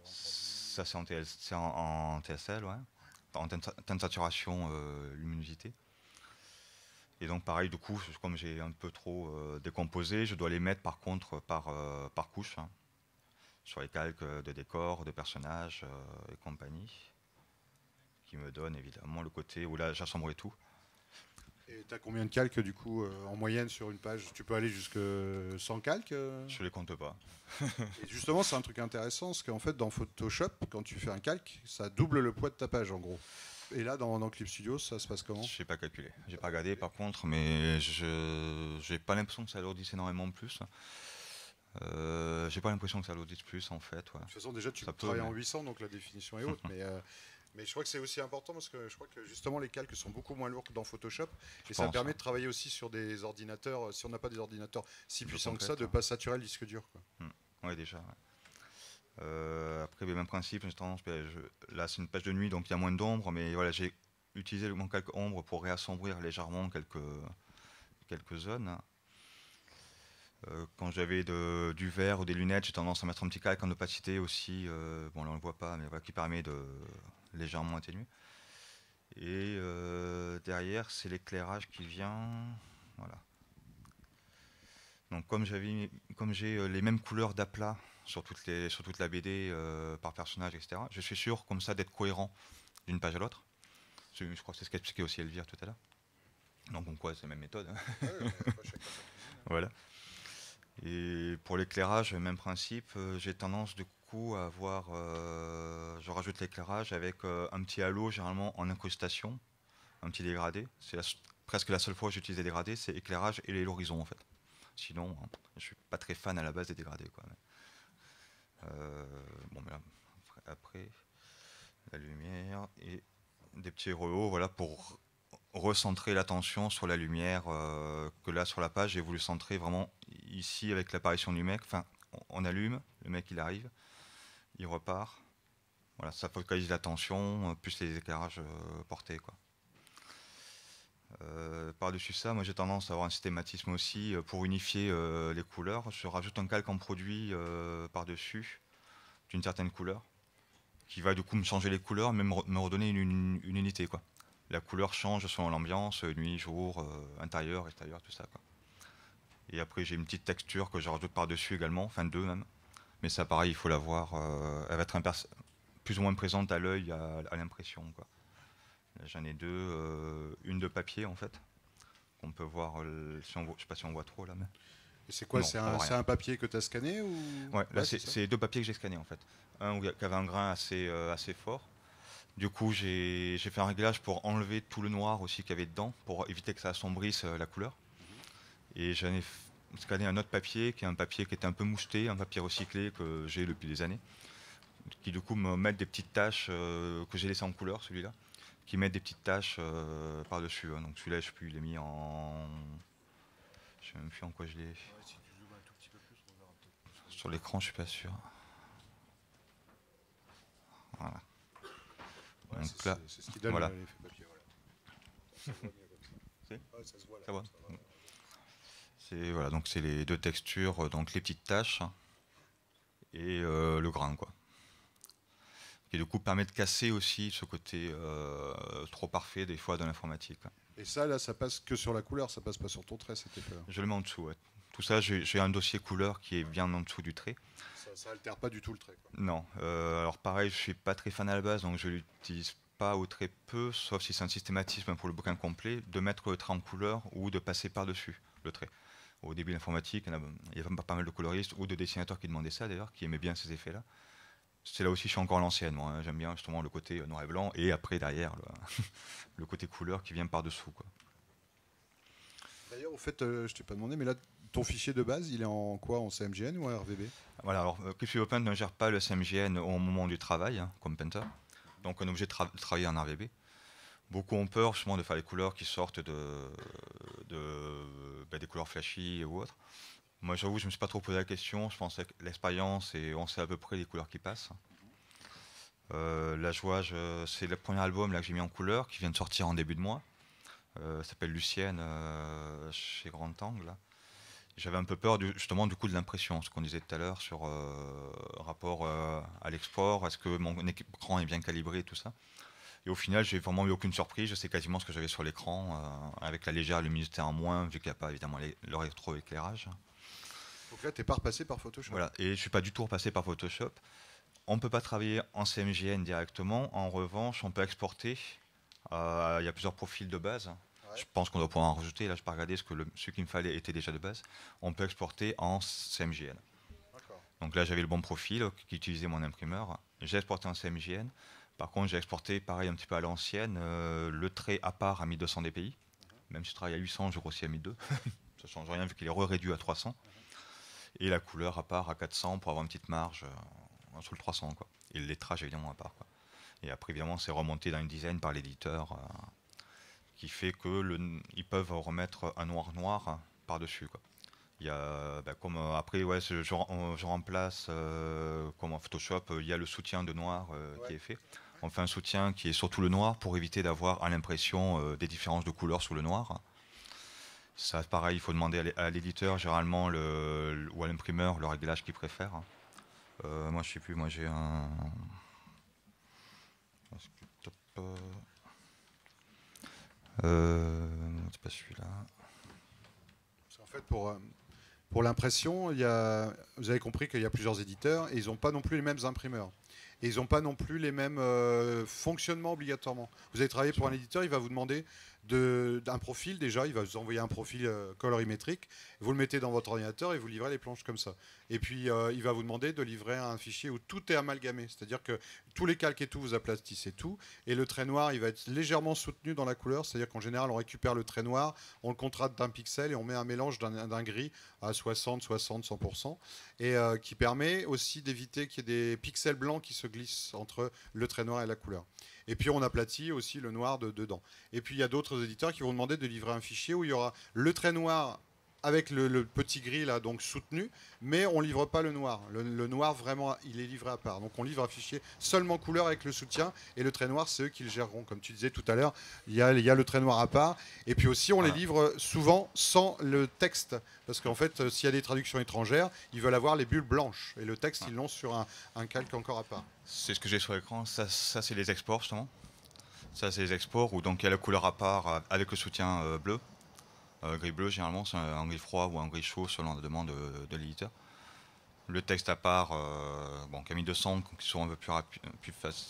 Ça c'est en TSL, ouais, en teinte de saturation, luminosité. Et donc pareil, du coup, comme j'ai un peu trop décomposé, je dois les mettre par contre par couche, hein, sur les calques de décors, de personnages et compagnie, qui me donne évidemment le côté où là j'assemblerai tout. Et tu as combien de calques du coup en moyenne sur une page? Tu peux aller jusqu'à 100 calques Je les compte pas. Et justement, c'est un truc intéressant, parce qu'en fait dans Photoshop, quand tu fais un calque, ça double le poids de ta page en gros. Et là dans Clip Studio, ça se passe comment? Je n'ai pas calculé, j'ai pas regardé par contre, mais je n'ai pas l'impression que ça alourdisse énormément plus. J'ai pas l'impression que ça alourdisse plus en fait. Ouais. De toute façon déjà tu travailles en 800, donc la définition est haute, mais je crois que c'est aussi important parce que je crois que justement les calques sont beaucoup moins lourds que dans Photoshop et ça permet de travailler aussi sur des ordinateurs, si on n'a pas des ordinateurs si puissants que ça, de ne pas saturer le disque dur, quoi. Oui, déjà. Ouais. Après, le même principe, j'ai tendance, là c'est une page de nuit donc il y a moins d'ombre, mais voilà, j'ai utilisé mon calque ombre pour réassombrir légèrement quelques zones. Quand j'avais du verre ou des lunettes, j'ai tendance à mettre un petit calque en opacité aussi, bon là on le voit pas, mais voilà, qui permet de légèrement atténuer. Et derrière, c'est l'éclairage qui vient, voilà. Donc comme j'ai les mêmes couleurs d'aplat sur toute la BD par personnage, etc., je suis sûr comme ça d'être cohérent d'une page à l'autre. Je crois que c'est ce qu'expliquait aussi Elvire tout à l'heure. Donc comme quoi, c'est la même méthode. Hein. Voilà. Et pour l'éclairage, même principe, j'ai tendance du coup à avoir, je rajoute l'éclairage avec un petit halo généralement en incrustation, un petit dégradé. C'est presque la seule fois que j'utilise des dégradés, c'est éclairage et l'horizon en fait. Sinon, je suis pas très fan à la base des dégradés, quoi. Bon, mais là, après, la lumière et des petits rehauts, voilà, pour recentrer l'attention sur la lumière, que là sur la page j'ai voulu centrer vraiment ici avec l'apparition du mec. Enfin, on allume, le mec il arrive, il repart, voilà, ça focalise l'attention plus les éclairages portés, quoi. Par-dessus ça, moi j'ai tendance à avoir un systématisme aussi pour unifier les couleurs. Je rajoute un calque en produit par-dessus d'une certaine couleur qui va du coup me changer les couleurs, mais me redonner une unité, quoi. La couleur change selon l'ambiance, nuit, jour, intérieur, extérieur, tout ça, quoi. Et après j'ai une petite texture que je rajoute par-dessus également, enfin deux même. Mais ça pareil, il faut la voir, elle va être plus ou moins présente à l'œil, à l'impression, quoi. J'en ai deux, une de papier en fait, qu'on peut voir, si on voit, je ne sais pas si on voit trop là. Mais... Et c'est quoi? C'est un papier que tu as scanné ou... Ouais, là c'est deux papiers que j'ai scannés en fait. Un qui avait un grain assez fort, Du coup, j'ai fait un réglage pour enlever tout le noir aussi qu'il y avait dedans, pour éviter que ça assombrisse la couleur. Et j'en ai scanné un autre papier, qui est un papier qui était un peu moucheté, un papier recyclé que j'ai depuis des années, qui du coup me met des petites taches que j'ai laissées en couleur, celui-là, qui met des petites taches par-dessus. Hein. Donc celui-là, je sais plus, je l'ai mis en... Je sais même plus en quoi je l'ai... Sur l'écran, je suis pas sûr. Voilà. Ouais, donc là, c'est ce qui donne voilà. l'effet papier. Voilà. Ça se voit là. Ça va. Voilà, donc c'est les deux textures, donc les petites taches et le grain, quoi. Qui du coup permet de casser aussi ce côté trop parfait des fois de l'informatique. Et ça, là, ça passe que sur la couleur, ça passe pas sur ton trait, cet effet-là. Je le mets en dessous, ouais. Tout ça, j'ai un dossier couleur qui est bien en dessous du trait. Ça altère pas du tout le trait, quoi. Non, alors pareil, je suis pas très fan à la base, donc je l'utilise pas ou très peu, sauf si c'est un systématisme pour le bouquin complet, de mettre le trait en couleur ou de passer par-dessus le trait. Au début de l'informatique, il y avait pas mal de coloristes ou de dessinateurs qui demandaient ça d'ailleurs, qui aimaient bien ces effets-là. C'est là aussi je suis encore à l'ancienne, moi. Hein. J'aime bien justement le côté noir et blanc, et après derrière le côté couleur qui vient par-dessous, quoi. D'ailleurs, au fait, je t'ai pas demandé, mais là, ton fichier de base, il est en quoi? En CMGN ou en RVB? Voilà, alors Crispy Open ne gère pas le CMJN au moment du travail, hein, comme Painter. Donc on est obligé de travailler en RVB. Beaucoup ont peur justement de faire les couleurs qui sortent des couleurs flashy ou autres. Moi j'avoue, je ne me suis pas trop posé la question, je pensais que l'expérience et on sait à peu près les couleurs qui passent. La joie, c'est le premier album là, que j'ai mis en couleur, qui vient de sortir en début de mois. Ça s'appelle Lucienne chez Grand Angle. Là. J'avais un peu peur justement du coup de l'impression, ce qu'on disait tout à l'heure sur rapport à l'export, est-ce que mon écran est bien calibré et tout ça. Et au final, j'ai vraiment eu aucune surprise, je sais quasiment ce que j'avais sur l'écran, avec la légère luminosité en moins, vu qu'il n'y a pas évidemment le rétroéclairage. Donc là, tu n'es pas repassé par Photoshop. Voilà, et je ne suis pas du tout repassé par Photoshop. On ne peut pas travailler en CMJN directement, en revanche, on peut exporter. Il y a plusieurs profils de base. Je pense qu'on doit pouvoir en rajouter. Là, je n'ai pas regardé ce qu'il me fallait était déjà de base. On peut exporter en CMJN. Donc là, j'avais le bon profil qui utilisait mon imprimeur. J'ai exporté en CMJN. Par contre, j'ai exporté, pareil, un petit peu à l'ancienne, le trait à part à 1200 dpi. Même si je travaille à 800, je grossis à 1200. Ça ne change rien vu qu'il est réduit à 300. Et la couleur à part à 400 pour avoir une petite marge sous le 300. Quoi. Et le lettrage, évidemment, à part. Quoi. Et après, évidemment, c'est remonté dans une design par l'éditeur. Qui fait qu'ils peuvent remettre un noir par-dessus. Il y a, après, ouais, je remplace, comme en Photoshop, il y a le soutien de noir qui est fait. On fait un soutien qui est surtout le noir pour éviter d'avoir à l'impression des différences de couleurs sous le noir. Ça, pareil, il faut demander à l'éditeur, généralement, ou à l'imprimeur, le réglage qu'il préfère. Moi, je sais plus, moi j'ai un... c'est pas celui-là. En fait, pour l'impression, vous avez compris qu'il y a plusieurs éditeurs et ils n'ont pas non plus les mêmes imprimeurs. Et ils n'ont pas non plus les mêmes fonctionnements obligatoirement. Vous allez travailler pour un éditeur, il va vous demander d'un profil déjà, il va vous envoyer un profil colorimétrique, vous le mettez dans votre ordinateur et vous livrez les planches comme ça. Et puis il va vous demander de livrer un fichier où tout est amalgamé, c'est-à-dire que tous les calques et tout, vous aplatissez tout, et le trait noir, il va être légèrement soutenu dans la couleur, c'est-à-dire qu'en général, on récupère le trait noir, on le contraste d'un pixel et on met un mélange d'un gris à 60, 100%, et qui permet aussi d'éviter qu'il y ait des pixels blancs qui se glissent entre le trait noir et la couleur. Et puis on aplatit aussi le noir dedans. Et puis il y a d'autres éditeurs qui vont demander de livrer un fichier où il y aura le trait noir avec le petit gris là, donc soutenu, mais on ne livre pas le noir. Le noir, vraiment, il est livré à part. Donc on livre un fichier seulement couleur avec le soutien, et le trait noir, c'est eux qui le géreront. Comme tu disais tout à l'heure, il y a le trait noir à part. Et puis aussi, on les livre souvent sans le texte. Parce qu'en fait, s'il y a des traductions étrangères, ils veulent avoir les bulles blanches. Et le texte, ils l'ont sur un calque encore à part. C'est ce que j'ai sur l'écran. Ça c'est les exports, justement. Ça, c'est les exports où donc il y a la couleur à part avec le soutien bleu. Gris-bleu, généralement, c'est un gris froid ou un gris chaud selon la demande de l'éditeur. Le texte à part, qui a mis 200, qui sont un peu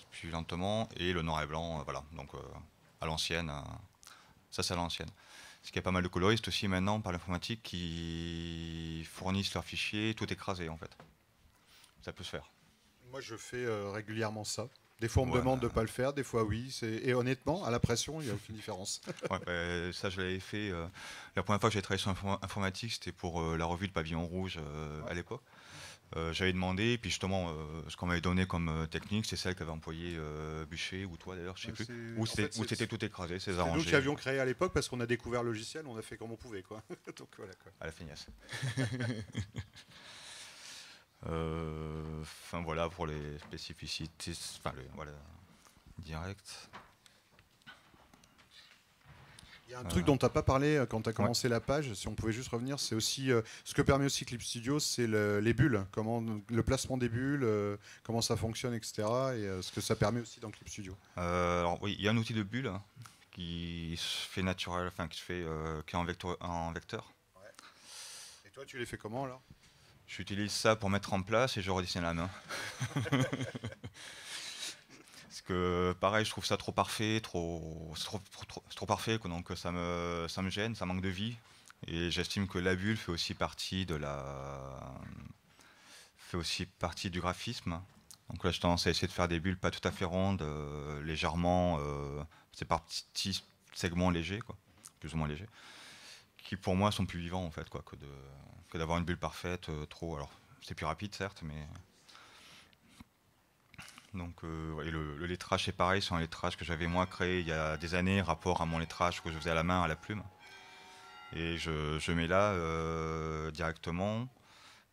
plus lentement, et le noir et blanc, voilà, donc à l'ancienne. Ça, c'est à l'ancienne. Parce qu'il y a pas mal de coloristes aussi maintenant par l'informatique qui fournissent leurs fichiers tout écrasé en fait. Ça peut se faire. Moi, je fais régulièrement ça. Des fois, on me demande de ne pas le faire, des fois, oui. Et honnêtement, à la pression, il n'y a aucune différence. Ouais, ça, je l'avais fait. La première fois que j'ai travaillé sur informatique, c'était pour la revue de Pavillon Rouge à l'époque. J'avais demandé, et puis justement, ce qu'on m'avait donné comme technique, c'est celle qu'avait employé Bûcher, ou toi d'ailleurs, je ne sais plus. Où c'était tout écrasé, c'est arrangé. C'est nous qui avions créé à l'époque, parce qu'on a découvert le logiciel, on a fait comme on pouvait, quoi. Donc, voilà, quoi. À la feignasse. Enfin voilà pour les spécificités, enfin voilà, direct. Il y a un truc dont tu n'as pas parlé quand tu as commencé la page, si on pouvait juste revenir, c'est aussi ce que permet aussi Clip Studio, c'est les bulles, le placement des bulles, comment ça fonctionne, etc. Et ce que ça permet aussi dans Clip Studio. Alors oui, il y a un outil de bulle qui se fait naturel, enfin qui est en vecteur. Ouais. Et toi, tu les fais comment alors? J'utilise ça pour mettre en place et je redessine à la main. Parce que pareil, je trouve ça trop parfait, trop parfait, quoi, donc ça me gêne, ça manque de vie. Et j'estime que la bulle fait aussi partie du graphisme. Donc là, j'ai tendance à essayer de faire des bulles pas tout à fait rondes, légèrement, c'est par petits segments légers, quoi, plus ou moins légers, qui pour moi sont plus vivants en fait, quoi, que d'avoir une bulle parfaite, trop. Alors c'est plus rapide certes, mais donc et le lettrage c'est pareil, c'est un lettrage que j'avais moi créé il y a des années, rapport à mon lettrage que je faisais à la main, à la plume. Et je mets là directement.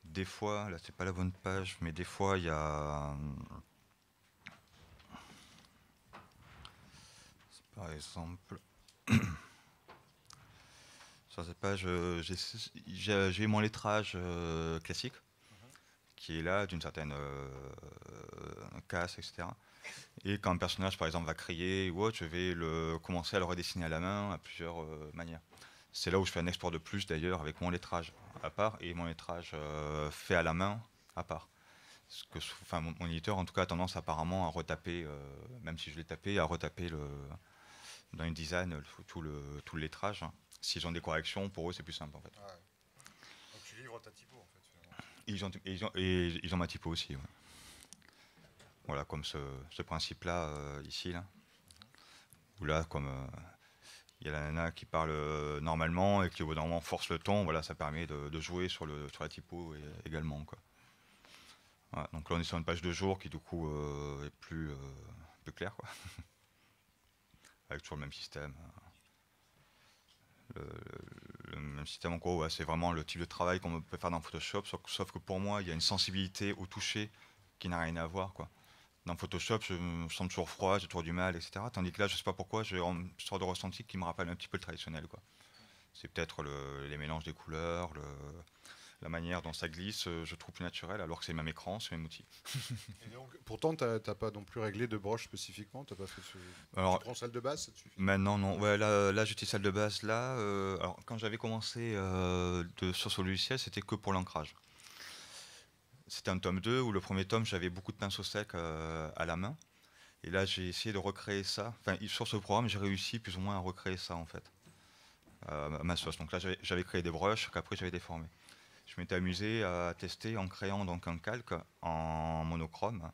Des fois, là c'est pas la bonne page, mais des fois il y a par exemple sur cette page j'ai mon lettrage classique qui est là d'une certaine casse, etc. Et quand un personnage par exemple va crier ou autre, je vais commencer à le redessiner à la main à plusieurs manières. C'est là où je fais un export de plus d'ailleurs avec mon lettrage à part et mon lettrage fait à la main à part. Mon éditeur en tout cas a tendance apparemment à retaper, même si je l'ai tapé, à retaper dans InDesign tout le lettrage. S'ils ont des corrections, pour eux c'est plus simple en fait. Ouais. Donc tu livres ta typo en fait. Ils ont ma typo aussi. Ouais. Voilà, comme ce principe-là ici, là. Où là, comme il y a la nana qui parle normalement et qui au bout d'un moment force le ton, voilà, ça permet de jouer sur la typo également, quoi. Voilà, donc là on est sur une page de jour qui du coup est plus claire, quoi. Avec toujours le même système. Le même système en gros, ouais, c'est vraiment le type de travail qu'on peut faire dans Photoshop, sauf que pour moi il y a une sensibilité au toucher qui n'a rien à voir, quoi. Dans Photoshop, je me sens toujours froid, j'ai toujours du mal, etc. Tandis que là, je sais pas pourquoi, j'ai une sorte de ressenti qui me rappelle un petit peu le traditionnel, quoi. C'est peut-être les mélanges des couleurs, la manière dont ça glisse, je trouve plus naturel, alors que c'est le même écran, c'est le même outil. Et donc, pourtant, tu n'as pas non plus réglé de broche spécifiquement, tu pas fait Alors, tu prends celle de base, ça te suffit? Maintenant, non. Ouais, là j'utilise celle de base. Là, alors, quand j'avais commencé sur ce logiciel, c'était que pour l'ancrage. C'était un tome 2 où le premier tome, j'avais beaucoup de pinceaux secs à la main. Et là, j'ai essayé de recréer ça. Enfin, sur ce programme, j'ai réussi plus ou moins à recréer ça, en fait, à ma sauce. Donc là, j'avais créé des brushes qu'après, j'avais déformés. Je m'étais amusé à tester en créant donc un calque en monochrome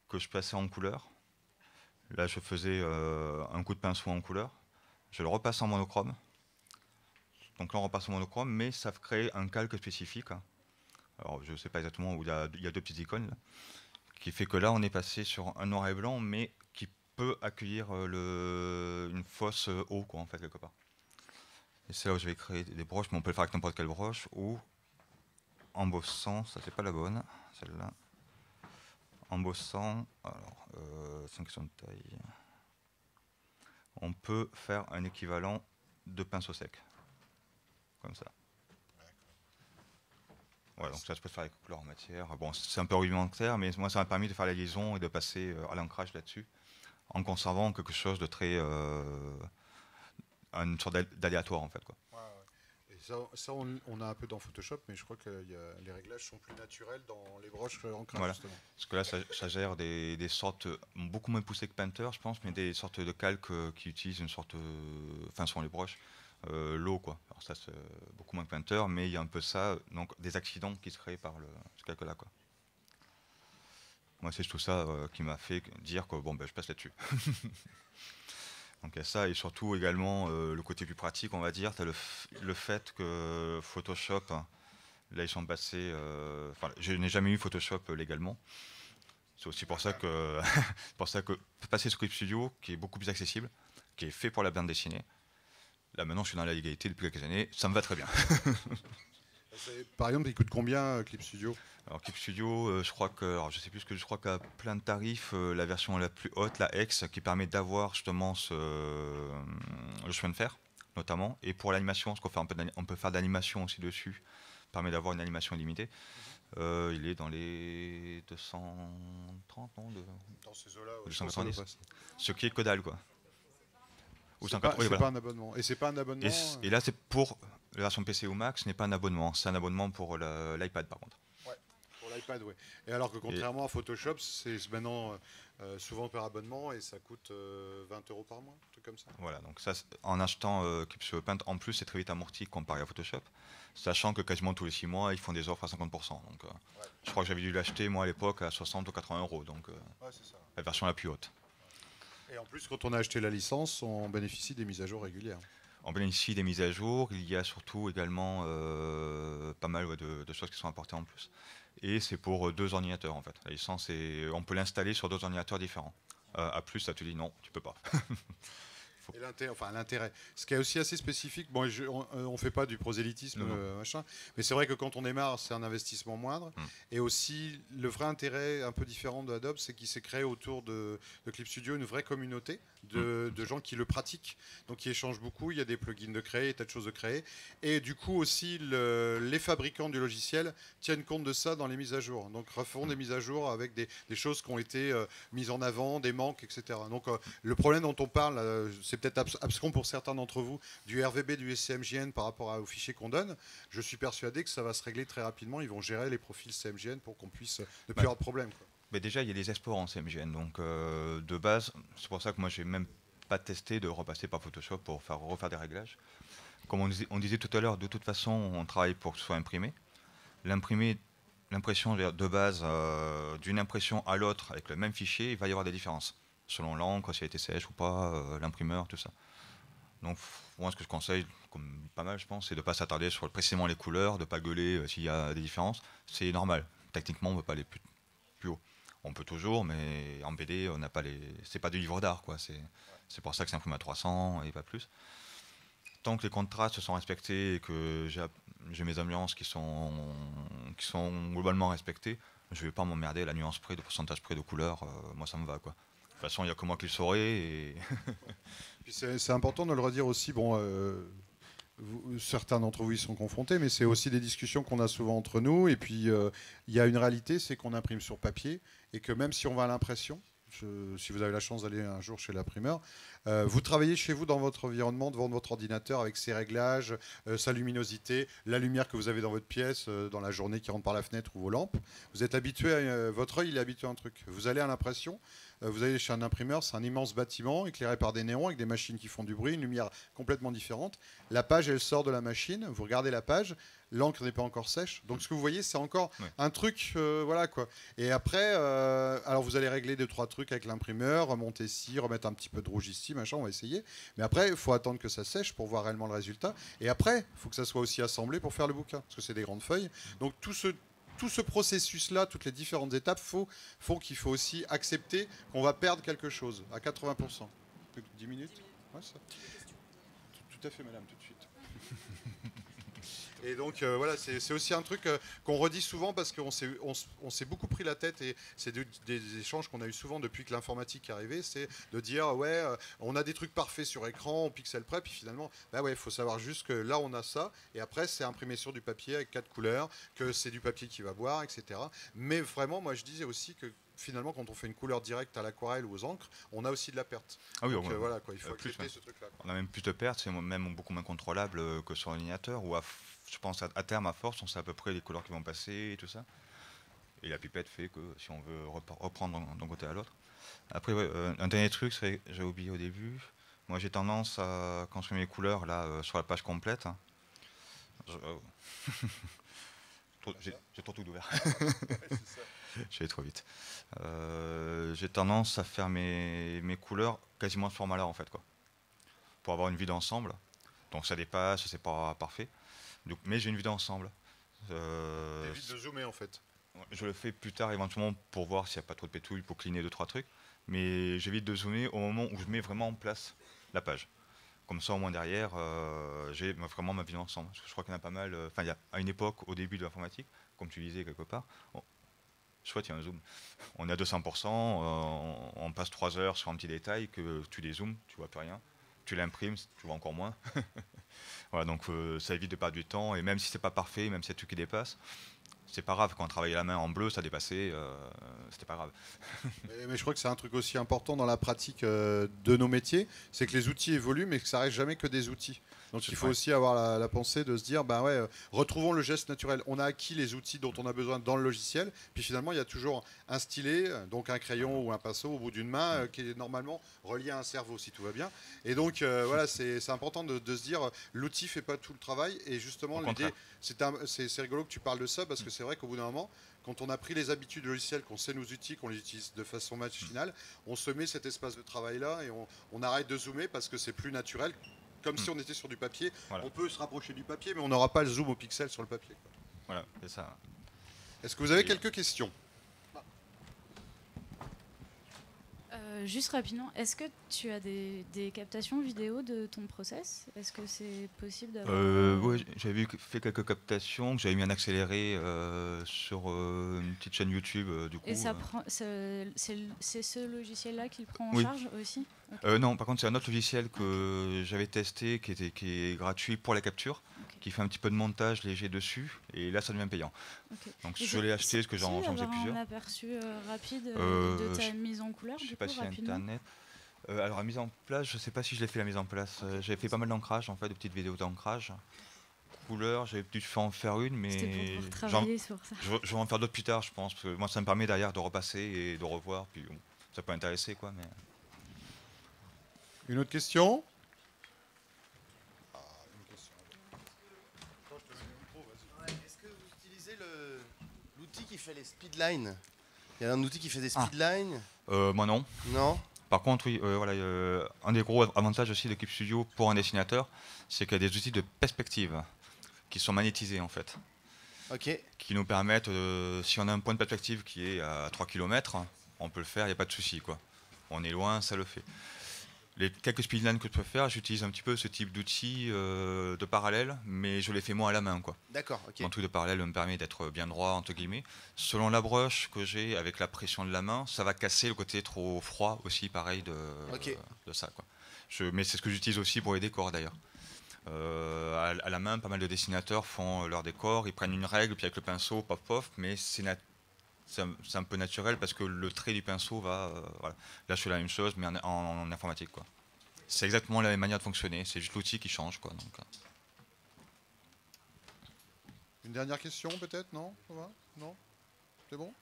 que je passais en couleur. Là, je faisais un coup de pinceau en couleur. Je le repasse en monochrome. Donc là, on repasse en monochrome, mais ça crée un calque spécifique. Alors, je ne sais pas exactement où il y a deux petites icônes, là, qui fait que là, on est passé sur un noir et blanc, mais qui peut accueillir une fausse eau, quoi, en fait, quelque part. Et c'est là où je vais créer des broches, mais on peut le faire avec n'importe quelle broche, ou embossant, ça c'est pas la bonne, celle-là. Embossant, alors, c'est une question de taille. On peut faire un équivalent de pinceau sec, comme ça. Voilà, donc ça je peux faire avec couleur en matière. Bon, c'est un peu rudimentaire, mais moi ça m'a permis de faire la liaison et de passer à l'ancrage là-dessus, en conservant quelque chose de très, une sorte d'aléatoire en fait, quoi. Ouais, ouais. Et ça on a un peu dans Photoshop, mais je crois que les réglages sont plus naturels dans les broches ancrage, voilà. Justement. Parce que là ça gère des sortes beaucoup moins poussées que Painter, je pense, mais des sortes de calques qui utilisent une sorte, enfin sur les broches, l'eau, quoi. Alors ça c'est beaucoup moins que Painter, mais il y a un peu ça, donc des accidents qui se créent par ce calque-là, quoi. Moi, c'est tout ça qui m'a fait dire que bon, ben, je passe là-dessus. Donc il y a ça, et surtout également le côté plus pratique, on va dire, tu as le fait que Photoshop, là ils sont passés, je n'ai jamais eu Photoshop légalement. C'est aussi pour ça que passer sur Clip Studio, qui est beaucoup plus accessible, qui est fait pour la bande dessinée. Là maintenant je suis dans la légalité depuis quelques années, ça me va très bien. Par exemple, il coûte combien Clip Studio? Alors Clip Studio, je crois que, alors je sais plus ce que je crois qu'à plein de tarifs, la version la plus haute, la X, qui permet d'avoir justement le chemin de fer, notamment, et pour l'animation, parce on peut faire d'animation aussi dessus, permet d'avoir une animation illimitée. Il est dans les 230, non, dans ces eaux-là, 290, ce qui est que dalle, quoi. C'est pas un abonnement. Et c'est pas un abonnement. Et là, c'est pour la version PC ou Mac, ce n'est pas un abonnement. C'est un abonnement pour l'iPad, par contre. Ouais, pour l'iPad, oui. Et alors que contrairement à Photoshop, c'est maintenant souvent par abonnement et ça coûte 20 € par mois, un truc comme ça. Voilà, donc ça, en achetant Clip Studio Paint, en plus, c'est très vite amorti comparé à Photoshop, sachant que quasiment tous les 6 mois, ils font des offres à 50%. Donc, je crois que j'avais dû l'acheter, moi, à l'époque, à 60 ou 80 €, donc c'est ça. La version la plus haute. Et en plus, quand on a acheté la licence, on bénéficie des mises à jour régulières. On bénéficie des mises à jour. Il y a surtout également pas mal de choses qui sont apportées en plus. Et c'est pour 2 ordinateurs en fait. La licence, on peut l'installer sur 2 ordinateurs différents. À plus, ça te dit non, tu peux pas. Et l'intérêt. Ce qui est aussi assez spécifique, bon, on ne fait pas du prosélytisme, machin, mais c'est vrai que quand on démarre, c'est un investissement moindre. Et aussi, le vrai intérêt un peu différent de Adobe, c'est qu'il s'est créé autour de Clip Studio une vraie communauté de gens qui le pratiquent, donc qui échangent beaucoup. Il y a des plugins de créer, des tas de choses de créer. Et du coup aussi, les fabricants du logiciel tiennent compte de ça dans les mises à jour. Donc refont des mises à jour avec des choses qui ont été mises en avant, des manques, etc. Donc le problème dont on parle, c'est peut-être abscon pour certains d'entre vous, du RVB, du SCMJN par rapport aux fichiers qu'on donne. Je suis persuadé que ça va se régler très rapidement. Ils vont gérer les profils CMJN pour qu'on puisse ne plus avoir de problème, quoi. Mais déjà, il y a des exports en CMJN, donc de base, c'est pour ça que moi, j'ai même pas testé de repasser par Photoshop pour refaire des réglages. Comme on disait tout à l'heure, de toute façon, on travaille pour que ce soit imprimé. L'impression de base, d'une impression à l'autre avec le même fichier, il va y avoir des différences, selon l'encre, si elle a été sèche ou pas, l'imprimeur, tout ça. Donc, moi, ce que je conseille, comme pas mal, je pense, c'est de ne pas s'attarder sur précisément les couleurs, de ne pas gueuler s'il y a des différences. C'est normal. Techniquement, on ne peut pas aller plus haut. On peut toujours, mais en BD, on n'a pas c'est pas du livre d'art, quoi. C'est pour ça que c'est imprimé à 300 et pas plus. Tant que les contrastes sont respectés et que j'ai mes ambiances qui sont globalement respectées, je ne vais pas m'emmerder à la nuance près, de pourcentage près de couleurs. Moi, ça me va, quoi. De toute façon, il n'y a que moi qui le saurai. Et c'est important de le redire aussi. Bon, certains d'entre vous y sont confrontés, mais c'est aussi des discussions qu'on a souvent entre nous. Et puis, il y a une réalité, c'est qu'on imprime sur papier et que même si on va à l'impression, si vous avez la chance d'aller un jour chez l'imprimeur, vous travaillez chez vous dans votre environnement, devant votre ordinateur, avec ses réglages, sa luminosité, la lumière que vous avez dans votre pièce, dans la journée qui rentre par la fenêtre ou vos lampes. Vous êtes habitué, votre œil il est habitué à un truc. Vous allez à l'impression, vous allez chez un imprimeur, c'est un immense bâtiment éclairé par des néons avec des machines qui font du bruit, une lumière complètement différente. La page, elle sort de la machine, vous regardez la page, l'encre n'est pas encore sèche. Donc ce que vous voyez, c'est encore un truc, voilà quoi. Et après, alors vous allez régler 2-3 trucs avec l'imprimeur, remonter ici, remettre un petit peu de rouge ici, machin, on va essayer. Mais après, il faut attendre que ça sèche pour voir réellement le résultat. Et après, il faut que ça soit aussi assemblé pour faire le bouquin, parce que c'est des grandes feuilles. Donc tout ce processus-là, toutes les différentes étapes, font qu'il faut aussi accepter qu'on va perdre quelque chose à 80%. 10 minutes, ouais, ça. Tout à fait, madame, tout de suite. Et donc voilà, c'est aussi un truc qu'on redit souvent parce qu'on s'est beaucoup pris la tête, et c'est des échanges qu'on a eu souvent depuis que l'informatique est arrivée, c'est de dire ouais, on a des trucs parfaits sur écran, on pixel près, puis finalement, bah ouais, il faut savoir juste que là on a ça, et après c'est imprimé sur du papier avec 4 couleurs, que c'est du papier qui va boire, etc. Mais vraiment, moi je disais aussi que finalement, quand on fait une couleur directe à l'aquarelle ou aux encres, on a aussi de la perte. Ah oui, donc voilà, quoi, il faut accepter ce truc-là. On a même plus de pertes, c'est même beaucoup moins contrôlable que sur l'ordinateur, où je pense à terme, à force, on sait à peu près les couleurs qui vont passer et tout ça. Et la pipette fait que si on veut reprendre d'un côté à l'autre. Après, ouais, un dernier truc, j'ai oublié au début. Moi, j'ai tendance à construire mes couleurs là sur la page complète. J'ai trop tout ouvert. Je vais trop vite. J'ai tendance à faire mes couleurs quasiment de format là, en fait, quoi, pour avoir une vue d'ensemble. Donc ça dépasse, c'est pas parfait. Donc, mais j'ai une vue d'ensemble. Évite de zoomer, en fait. Je le fais plus tard, éventuellement, pour voir s'il n'y a pas trop de pétouille, pour cligner 2-3 trucs. Mais j'évite de zoomer au moment où je mets vraiment en place la page. Comme ça, au moins derrière, j'ai vraiment ma vue d'ensemble. Parce que je crois qu'il y en a pas mal. Enfin, il y a à une époque, au début de l'informatique, comme tu disais quelque part, chouette, il y a un zoom. On est à 200%, on passe 3 heures sur un petit détail que tu dézoomes, tu vois plus rien. Tu l'imprimes, tu vois encore moins. Voilà, donc ça évite de perdre du temps. Et même si c'est pas parfait, même si c'est tout qui dépasse, c'est pas grave. Quand on travaillait la main en bleu, ça dépassait, c'était pas grave. Mais je crois que c'est un truc aussi important dans la pratique de nos métiers, c'est que les outils évoluent, mais que ça reste jamais que des outils. Donc il faut aussi avoir la pensée de se dire, ben ouais, retrouvons le geste naturel. On a acquis les outils dont on a besoin dans le logiciel, puis finalement il y a toujours un stylet, donc un crayon ou un pinceau au bout d'une main qui est normalement relié à un cerveau si tout va bien. Et donc voilà, c'est important de se dire, l'outil fait pas tout le travail. Et justement l'idée, c'est rigolo que tu parles de ça, parce que c'est vrai qu'au bout d'un moment, quand on a pris les habitudes logicielles, qu'on sait nos outils, qu'on les utilise de façon machinale, on se met cet espace de travail-là et on arrête de zoomer parce que c'est plus naturel, comme si on était sur du papier. Voilà. On peut se rapprocher du papier, mais on n'aura pas le zoom au pixel sur le papier, quoi. Voilà, c'est ça. Est-ce que vous avez quelques questions ? Juste rapidement, est-ce que tu as des captations vidéo de ton process? Est-ce que c'est possible d'avoir... Oui, j'avais fait quelques captations, j'avais mis un accéléré sur une petite chaîne YouTube. Du coup, et ça c'est ce logiciel-là qui le prend en charge aussi? Okay. Non, par contre, c'est un autre logiciel que j'avais testé, qui est gratuit pour la capture, qui fait un petit peu de montage léger dessus, et là, ça devient payant. Donc je l'ai acheté parce que j'en faisais plusieurs. Un aperçu rapide de ta mise en couleur? Je ne sais pas si Internet. Alors la mise en place, je ne sais pas si je l'ai fait la mise en place. J'avais fait pas mal d'ancrage, en fait, de petites vidéos d'ancrage. Couleur, j'avais dû en faire une, mais je vais en faire d'autres plus tard, je pense, parce que moi, ça me permet derrière de repasser et de revoir, puis bon, ça peut intéresser, quoi. Mais... Une autre question? Est-ce que vous utilisez l'outil qui fait les speedlines? Il y a un outil qui fait des speedlines? Moi non. Non. Par contre, oui, voilà, un des gros avantages aussi de Clip Studio pour un dessinateur, c'est qu'il y a des outils de perspective qui sont magnétisés en fait. Ok. Qui nous permettent, si on a un point de perspective qui est à 3 km, on peut le faire, il n'y a pas de souci, quoi. On est loin, ça le fait. Les quelques speedlines que je peux faire, j'utilise un petit peu ce type d'outils de parallèle, mais je les fais moi à la main, quoi. D'accord, ok. Mon truc de parallèle me permet d'être bien droit, entre guillemets. Selon la brush que j'ai, avec la pression de la main, ça va casser le côté trop froid aussi, pareil, de ça, quoi. Mais c'est ce que j'utilise aussi pour les décors, d'ailleurs. À la main, pas mal de dessinateurs font leur décor, ils prennent une règle, puis avec le pinceau, paf, paf, mais c'est un peu naturel parce que le trait du pinceau va... voilà. Là, je fais la même chose, mais en informatique, quoi. C'est exactement la même manière de fonctionner, c'est juste l'outil qui change, quoi. Donc, Une dernière question, peut-être? Non? Ça va? Non? C'est bon?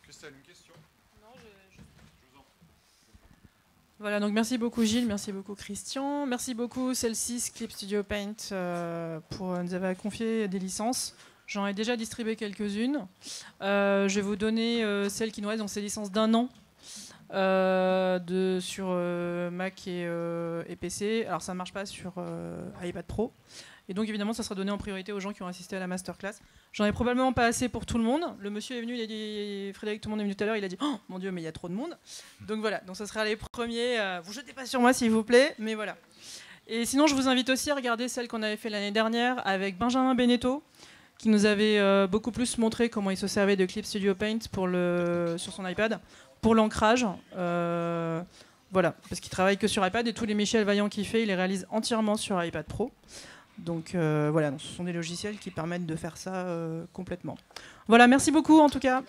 Christelle, une question? Non, je vous en prie. Voilà, donc merci beaucoup Gilles, merci beaucoup Christian, merci beaucoup Celsius Clip Studio Paint pour nous avoir confié des licences. J'en ai déjà distribué quelques-unes. Je vais vous donner celles qui nous restent, donc ces licences d'1 an sur Mac et PC. Alors ça ne marche pas sur iPad Pro. Et donc évidemment, ça sera donné en priorité aux gens qui ont assisté à la masterclass. J'en ai probablement pas assez pour tout le monde. Le monsieur est venu, il a dit, Frédéric, tout le monde est venu tout à l'heure, il a dit, oh mon Dieu, mais il y a trop de monde. Donc voilà, donc ça sera les premiers. Vous jetez pas sur moi s'il vous plaît, mais voilà. Et sinon, je vous invite aussi à regarder celle qu'on avait fait l'année dernière avec Benjamin Beneteau, qui nous avait beaucoup plus montré comment il se servait de Clip Studio Paint sur son iPad pour l'ancrage. Voilà, parce qu'il travaille que sur iPad et tous les Michel Vaillant qu'il fait, il les réalise entièrement sur iPad Pro. Donc voilà, ce sont des logiciels qui permettent de faire ça complètement. Voilà, merci beaucoup en tout cas.